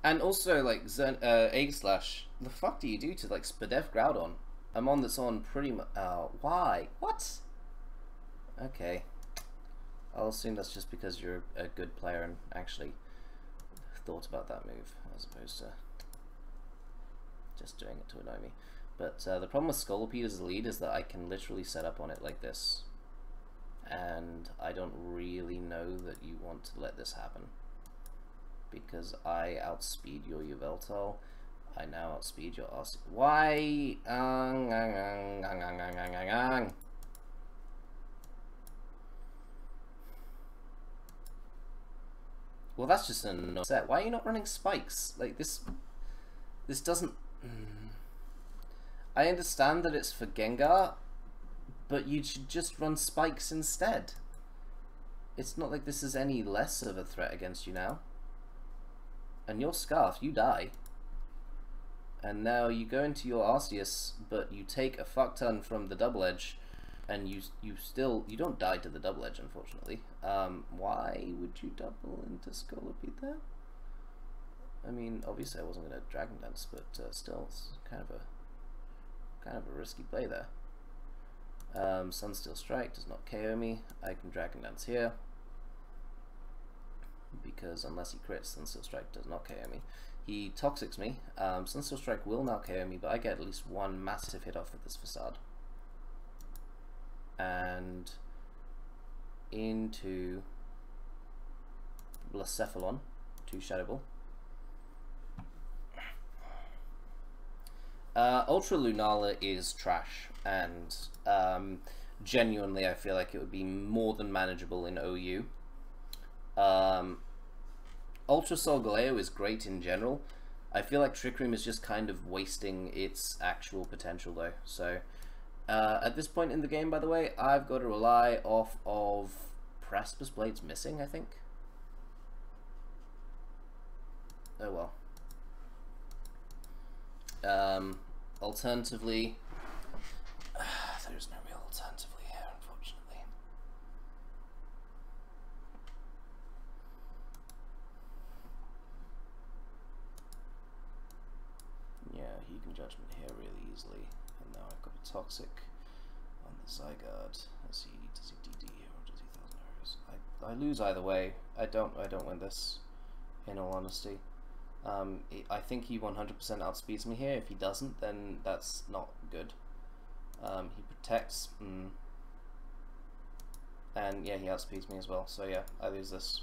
And also, like, Aegislash, the fuck do you do to, like, Spadef Groudon? A mon that's on pretty much... why? What? Okay. I'll assume that's just because you're a good player and actually thought about that move, as opposed to just doing it to annoy me. But the problem with Scolipede as a lead is that I can literally set up on it like this. And I don't really know that you want to let this happen. Because I outspeed your Yveltal. I now outspeed your Arceus. Why? Well, that's just an annoying set. Why are you not running spikes? Like, this doesn't... I understand that it's for Gengar, but you should just run spikes instead. It's not like this is any less of a threat against you now. And your Scarf, you die. And now you go into your Arceus, but you take a fuck ton from the double edge, and you don't die to the double edge, unfortunately. Why would you double into Scolipede there? I mean, obviously I wasn't going to Dragon Dance, but still, it's kind of a risky play there. Sunsteel Strike does not KO me. I can Dragon Dance here, because unless he crits, Sunsteel Strike does not KO me. He Toxics me. Sunsteel Strike will now KO me, but I get at least one massive hit off with this Facade. And into Blacephalon, 2 Shadow Ball. Ultra Lunala is trash, and genuinely I feel like it would be more than manageable in OU. Ultra Solgaleo is great in general. I feel like Trick Room is just kind of wasting its actual potential though. So at this point in the game, by the way, I've got to rely off of Precipice Blades missing, I think. Oh well. Alternatively, there's no real alternatively here, unfortunately. Yeah, he can Judgment here really easily, and now I've got a Toxic on the Zygarde. Does he DD here or does he 1,000 Arrows? I lose either way. I don't win this, in all honesty. I think he 100% outspeeds me here. If he doesn't, then that's not good. He protects, and yeah, he outspeeds me as well. So yeah, I lose this.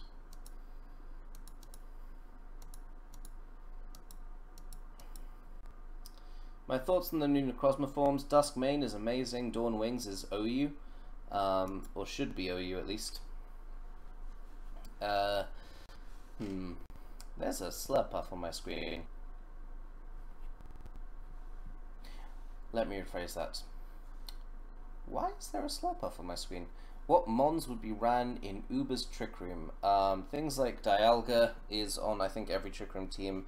My thoughts on the new Necrozma forms. Dusk-Mane is amazing. Dawn Wings is OU. Or should be OU at least. There's a Slurpuff on my screen. Let me rephrase that. Why is there a Slurpuff on my screen? What mons would be ran in Uber's Trick Room? Things like Dialga is on, I think, every Trick Room team.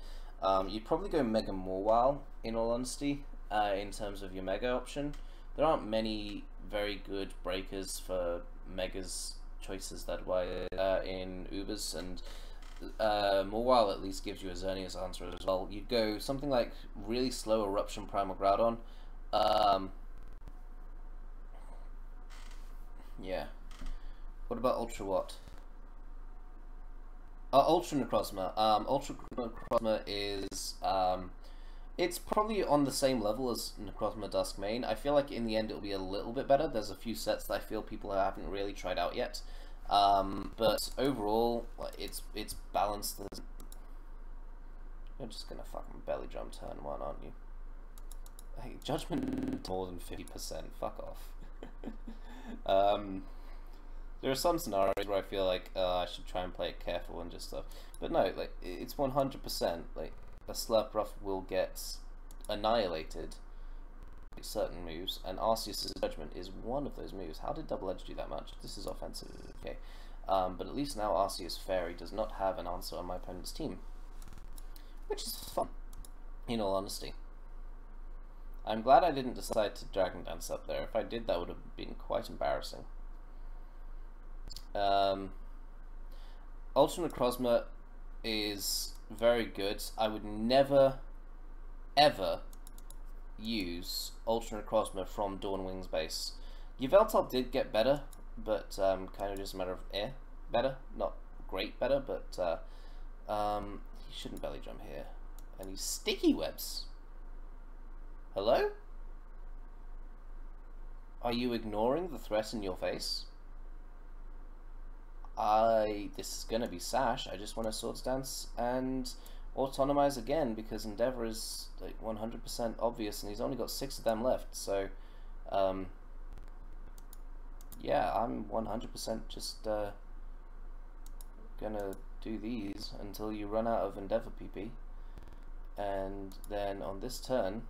You'd probably go Mega Mawile, in all honesty, in terms of your Mega option. There aren't many very good breakers for Megas choices that way in Ubers, and Mawile at least gives you a Xerneas answer as well. You'd go something like really slow Eruption Primal Groudon. Yeah. What about Ultra what? Ultra Necrozma. Ultra Necrozma is it's probably on the same level as Necrozma-Dusk-Mane. I feel like in the end it'll be a little bit better. There's a few sets that I feel people haven't really tried out yet. But overall, it's balanced. You're just gonna fucking belly drum turn one, aren't you? Hey, Judgment more than 50%. Fuck off. There are some scenarios where I feel like I should try and play it careful and just stuff, but no, like it's 100%. Like a Slurpuff will get annihilated by certain moves, and Arceus' Judgment is one of those moves. How did Double Edge do that much? This is offensive, okay. But at least now Arceus-Fairy does not have an answer on my opponent's team, which is fun, in all honesty. I'm glad I didn't decide to Dragon Dance up there. If I did, that would have been quite embarrassing. Ultra Necrozma is very good. I would never, ever use Ultra Necrozma from Dawn Wings base. Yveltal did get better, but kind of just a matter of better. Not great better, but he shouldn't belly drum here. And he's Sticky Webs. Hello? Are you ignoring the threat in your face? This is gonna be Sash. I just want to Swords Dance and Autotomize again because Endeavor is like 100% obvious, and he's only got 6 of them left. So, yeah, I'm 100% just gonna do these until you run out of Endeavor PP, and then on this turn,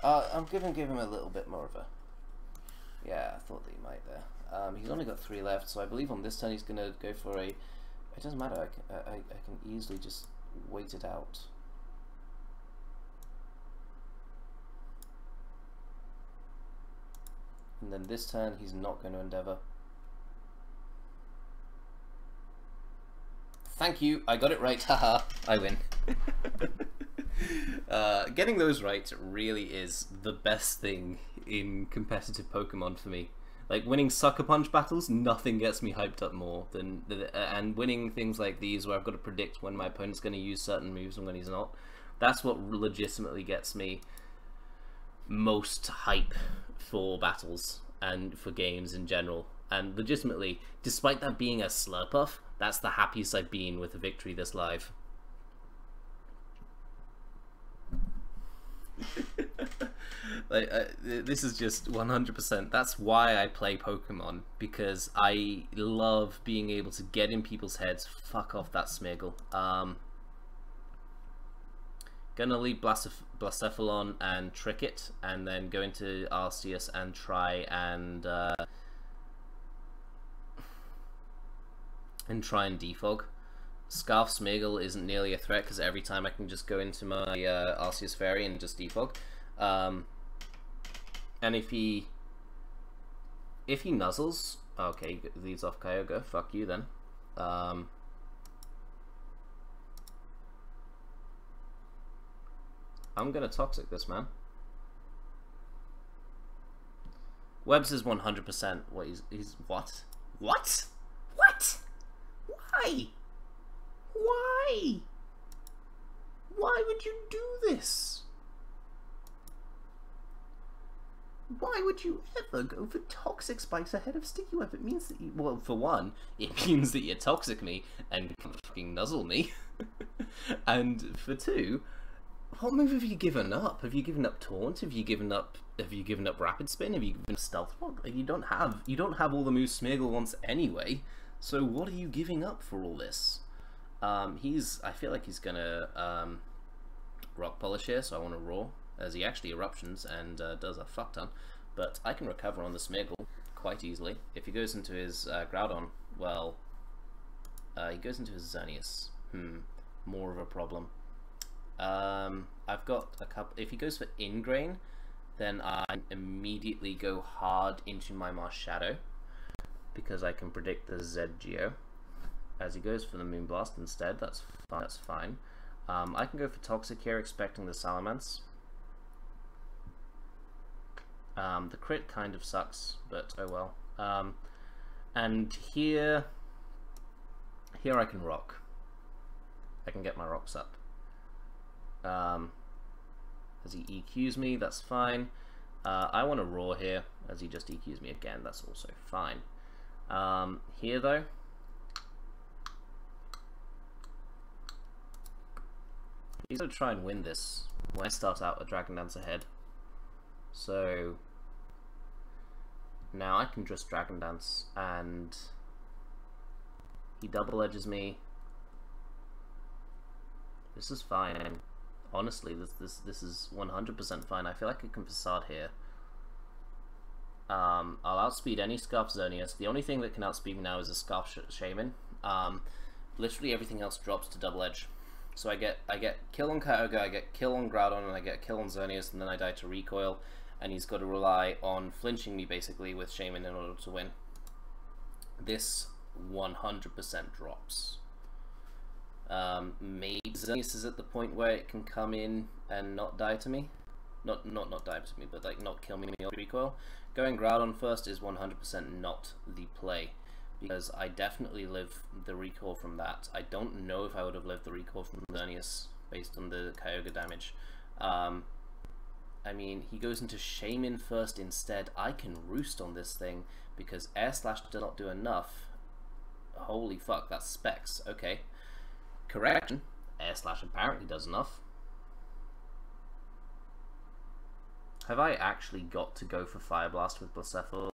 I'm gonna give him a little bit more of a. Yeah, I thought that he might there. He's only got 3 left, so I believe on this turn he's gonna go for a. It doesn't matter. I can easily just wait it out. And then this turn he's not going to Endeavor. Thank you. I got it right. Haha. I win. Getting those right really is the best thing in competitive Pokemon for me. Like winning Sucker Punch battles, nothing gets me hyped up more than and winning things like these where I've got to predict when my opponent's going to use certain moves and when he's not. That's what legitimately gets me most hype for battles and for games in general. And legitimately, despite that being a Slurpuff, that's the happiest I've been with a victory this live. Like, this is just 100%. That's why I play Pokemon, because I love being able to get in people's heads. Fuck off that Smeargle. Gonna leave Blacephalon and trick it, and then go into Arceus and try and defog. Scarf Smeargle isn't nearly a threat because every time I can just go into my Arceus-Fairy and just defog. And if he nuzzles, okay, leads off Kyogre. Fuck you then. I'm gonna Toxic this man. Webbs is 100%. What he's what? What? What? Why? Why? Why would you do this? Why would you ever go for Toxic Spikes ahead of Sticky Web? It means that you, well, for one, it means that you Toxic me and fucking nuzzle me. And for two, What move have you given up? Have you given up Taunt? Have you given up Rapid Spin? Have you given up Stealth Rock? Like, you don't have all the moves Smeargle wants anyway. So what are you giving up for all this? I feel like he's gonna Rock Polish here, so I want to Roar, as he actually eruptions and does a fuck ton. But I can recover on the Smeargle quite easily. If he goes into his Groudon, well, he goes into his Xerneas. More of a problem. I've got a couple. If he goes for Ingrain, then I immediately go hard into my Marshadow, because I can predict the Z Geo. As he goes for the Moonblast instead, that's fine. I can go for Toxic here, expecting the Salamence. The crit kind of sucks, but oh well. And here I can rock. I can get my rocks up. As he EQs me, that's fine. I want to Roar here, as he just EQs me again, that's also fine. Here though, he's going to try and win this when I start out with Dragon Dance ahead. So now I can just Dragon Dance, and he double edges me. This is fine. Honestly, this is 100% fine. I feel like I can Facade here. I'll outspeed any Scarf Xerneas. The only thing that can outspeed me now is a Scarf Shaman. Literally everything else drops to double edge. So I get kill on Kyogre, I get kill on Groudon, and I get kill on Xerneas, and then I die to recoil. And he's got to rely on flinching me basically with Shaman in order to win. This 100% drops. Maybe Xerneas is at the point where it can come in and not die to me. Not die to me, but like not kill me or recoil. Going Groudon first is 100% not the play, because I definitely live the recoil from that. I don't know if I would have lived the recoil from Xerneas based on the Kyogre damage. I mean, he goes into Shaman first instead. I can Roost on this thing because Air Slash does not do enough. Holy fuck, that's Specs. Okay. Correction. Air Slash apparently does enough. Have I actually got to go for Fire Blast with Blacephalon?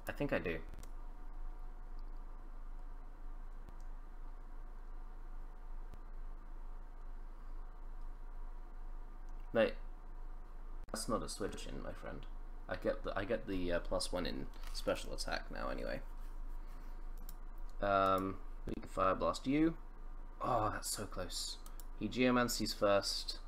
I think I do. Mate, that's not a switch in, my friend. I get the +1 in special attack now anyway. We can Fire Blast you. Oh, that's so close. He Geomancies first.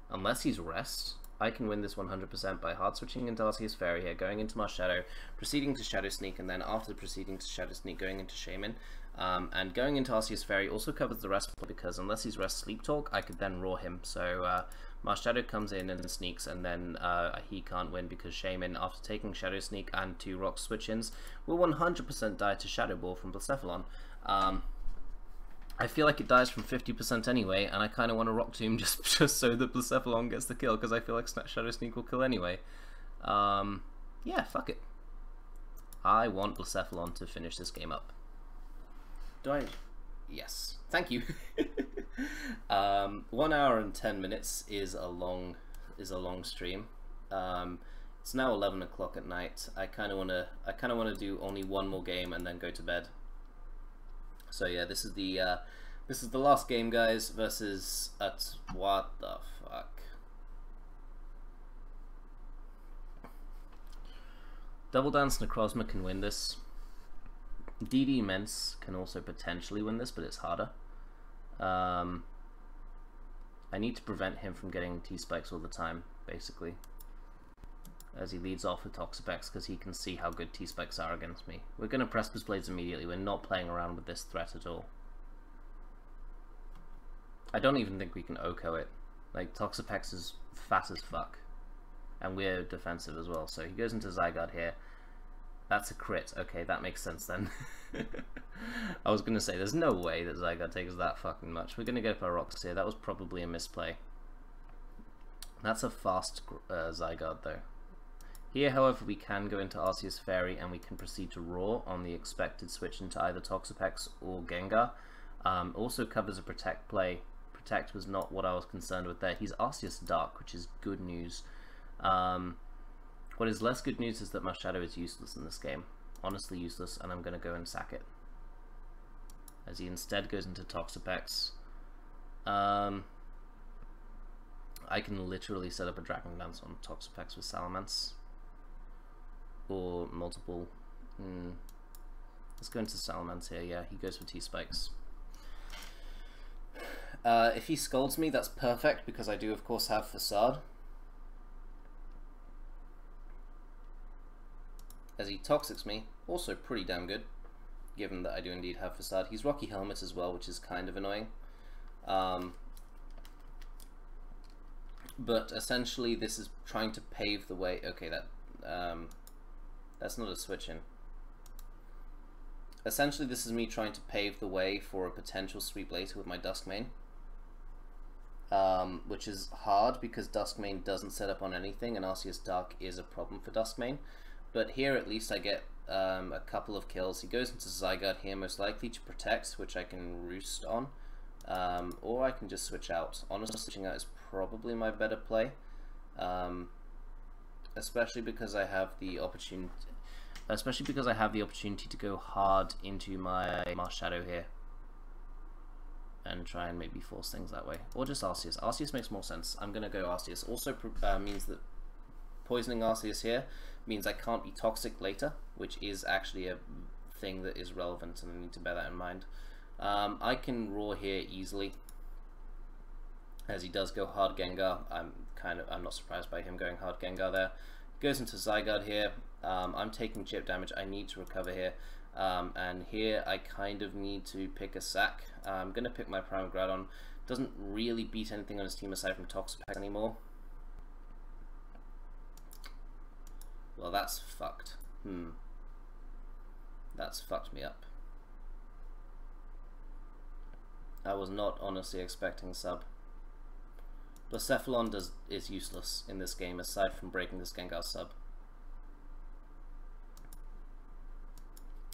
Unless he's Rest, I can win this 100% by hard switching into Arceus-Fairy here, going into Marshadow, proceeding to Shadow Sneak, and then after proceeding to Shadow Sneak, going into Shaman. And going into Arceus-Fairy also covers the rest, because unless he's Rest Sleep Talk, I could then Roar him. So Marshadow comes in and sneaks, and then he can't win because Shaman, after taking Shadow Sneak and 2 Rock switch-ins, will 100% die to Shadow Ball from Blacephalon. I feel like it dies from 50% anyway, and I kind of want to Rock Tomb just so that Blacephalon gets the kill, because I feel like Shadow Sneak will kill anyway. Yeah, fuck it. I want Blacephalon to finish this game up. Do I? Yes. Thank you. 1 hour and 10 minutes is a long stream. It's now 11 o'clock at night. I kind of want to do only one more game and then go to bed. So yeah, this is the last game, guys, versus what the fuck. Double Dance Necrozma can win this. DD Immense can also potentially win this, but it's harder. I need to prevent him from getting T-Spikes all the time, basically. As he leads off with Toxapex, because he can see how good T-Spikes are against me. We're going to Precipice Blades immediately. We're not playing around with this threat at all. I don't even think we can OHKO it. Like, Toxapex is fat as fuck. And we're defensive as well, so he goes into Zygarde here. That's a crit. Okay, that makes sense then. I was going to say, there's no way that Zygarde takes that fucking much. We're going to go for Rocks here. That was probably a misplay. That's a fast Zygarde, though. Here, however, we can go into Arceus-Fairy and we can proceed to Roar on the expected switch into either Toxapex or Gengar. Also covers a Protect play protect was not what I was concerned with there. He's Arceus Dark, which is good news. What is less good news is that Marshadow is useless in this game. Honestly useless, and I'm going to go and sack it. As he instead goes into Toxapex. I can literally set up a Dragon Dance on Toxapex with Salamence. Or multiple. Let's go into Salamence here. Yeah, he goes for T-Spikes. If he scolds me, that's perfect, because I do of course have Facade. As he Toxics me, also pretty damn good, given that I do indeed have Facade. He's Rocky Helmet as well, which is kind of annoying. But essentially this is trying to pave the way. Okay, that's not a switch in. Essentially this is me trying to pave the way for a potential sweep later with my Dusk-Mane. Which is hard because Dusk-Mane doesn't set up on anything, and Arceus Dark is a problem for Dusk-Mane. But here at least I get a couple of kills. He goes into Zygarde here, most likely to protect, which I can Roost on. Or I can just switch out. Honestly, switching out is probably my better play. Especially because I have the opportunity to go hard into my Marshadow here. And try and maybe force things that way. Or just Arceus. Arceus makes more sense. I'm going to go Arceus. Also means that poisoning Arceus here means I can't be toxic later, which is actually a thing that is relevant, and I need to bear that in mind. I can Roar here easily. As he does go hard Gengar, I'm not surprised by him going hard Gengar there. Goes into Zygarde here. I'm taking chip damage. I need to recover here. And here I kind of need to pick a sack. I'm going to pick my Primal Groudon. Doesn't really beat anything on his team aside from Toxapex anymore. Well, that's fucked. That's fucked me up. I was not honestly expecting sub. Blacephalon is useless in this game aside from breaking this Gengar sub.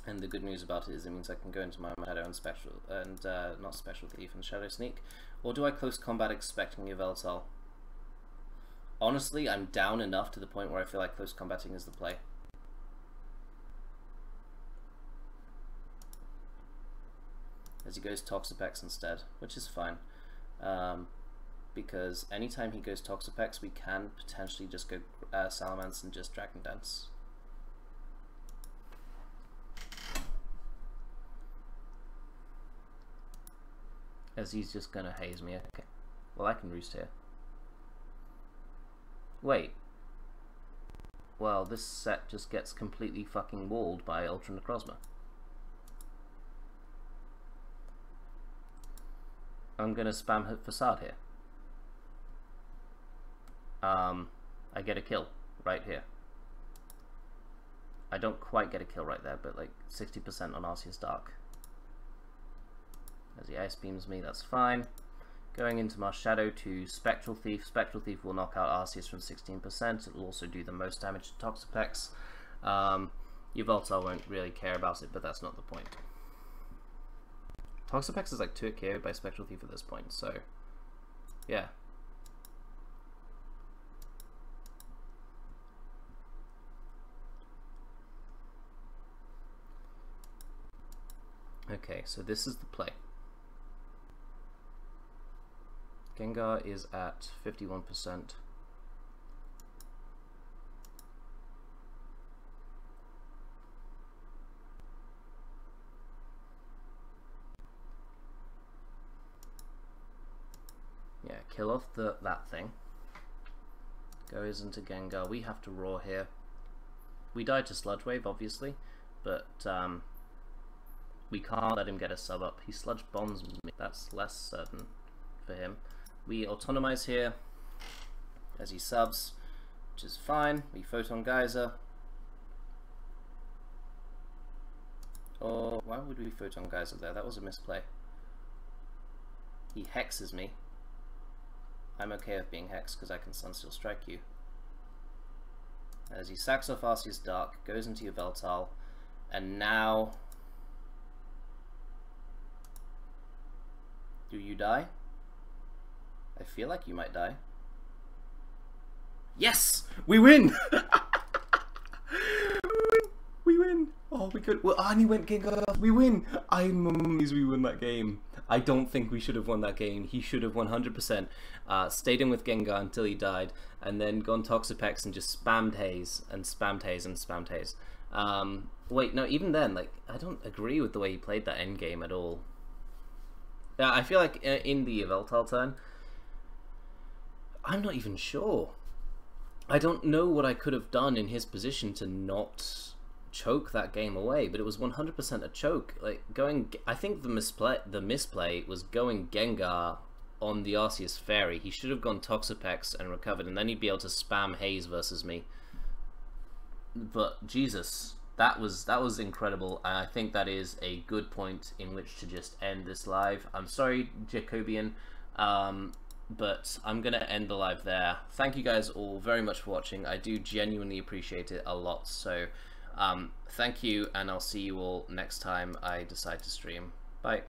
And the good news about it is it means I can go into my Marshadow and not Spectral Thief and Shadow Sneak. Or do I close combat expecting Yveltal? Honestly, I'm down enough to the point where I feel like close combating is the play. As he goes Toxapex instead, which is fine. Because anytime he goes Toxapex, we can potentially just go Salamence and just Dragon Dance. As he's just gonna haze me. Okay. Well, I can Roost here. Wait. Well, this set just gets completely fucking walled by Ultra Necrozma. I'm gonna spam hit Facade here. I get a kill right here. I don't quite get a kill right there, but like 60% on Arceus Dark. As he Ice Beams me, that's fine. Going into Marshadow to Spectral Thief. Spectral Thief will knock out Arceus from 16%. It will also do the most damage to Toxapex. Yveltal won't really care about it, but that's not the point. Toxapex is like 2 KO'd by Spectral Thief at this point, so yeah. Okay, so this is the play. Gengar is at 51%. Yeah, kill off that thing. Goes into Gengar. We have to Roar here. We died to Sludge Wave, obviously, but we can't let him get a sub up. He Sludge Bombs me. That's less certain for him. We Autotomize here as he subs, which is fine. We Photon Geyser. Oh, why would we Photon Geyser there? That was a misplay. He hexes me. I'm okay with being hexed because I can Sunsteel Strike you. As he sacks off Arceus Dark, goes into Yveltal, and now... Do you die? I feel like you might die. Yes! We win! We win! Oh, we could. Well, and he went Gengar. We win! I'm amazed we won that game. I don't think we should have won that game. He should have 100% stayed in with Gengar until he died, and then gone Toxapex and just spammed Haze, and spammed Haze, and spammed Haze. Wait, no, even then, like, I don't agree with the way he played that endgame at all. Yeah, I feel like in the Yveltal turn, I'm not even sure. I don't know what I could have done in his position to not choke that game away, but it was 100% a choke. Like I think the misplay was going Gengar on the Arceus-Fairy. He should have gone Toxapex and recovered, and then he'd be able to spam Haze versus me. But Jesus, that was incredible, and I think that is a good point in which to just end this live. I'm sorry, Jacobian. But I'm going to end the live there. Thank you guys all very much for watching. I do genuinely appreciate it a lot. So thank you, and I'll see you all next time I decide to stream. Bye.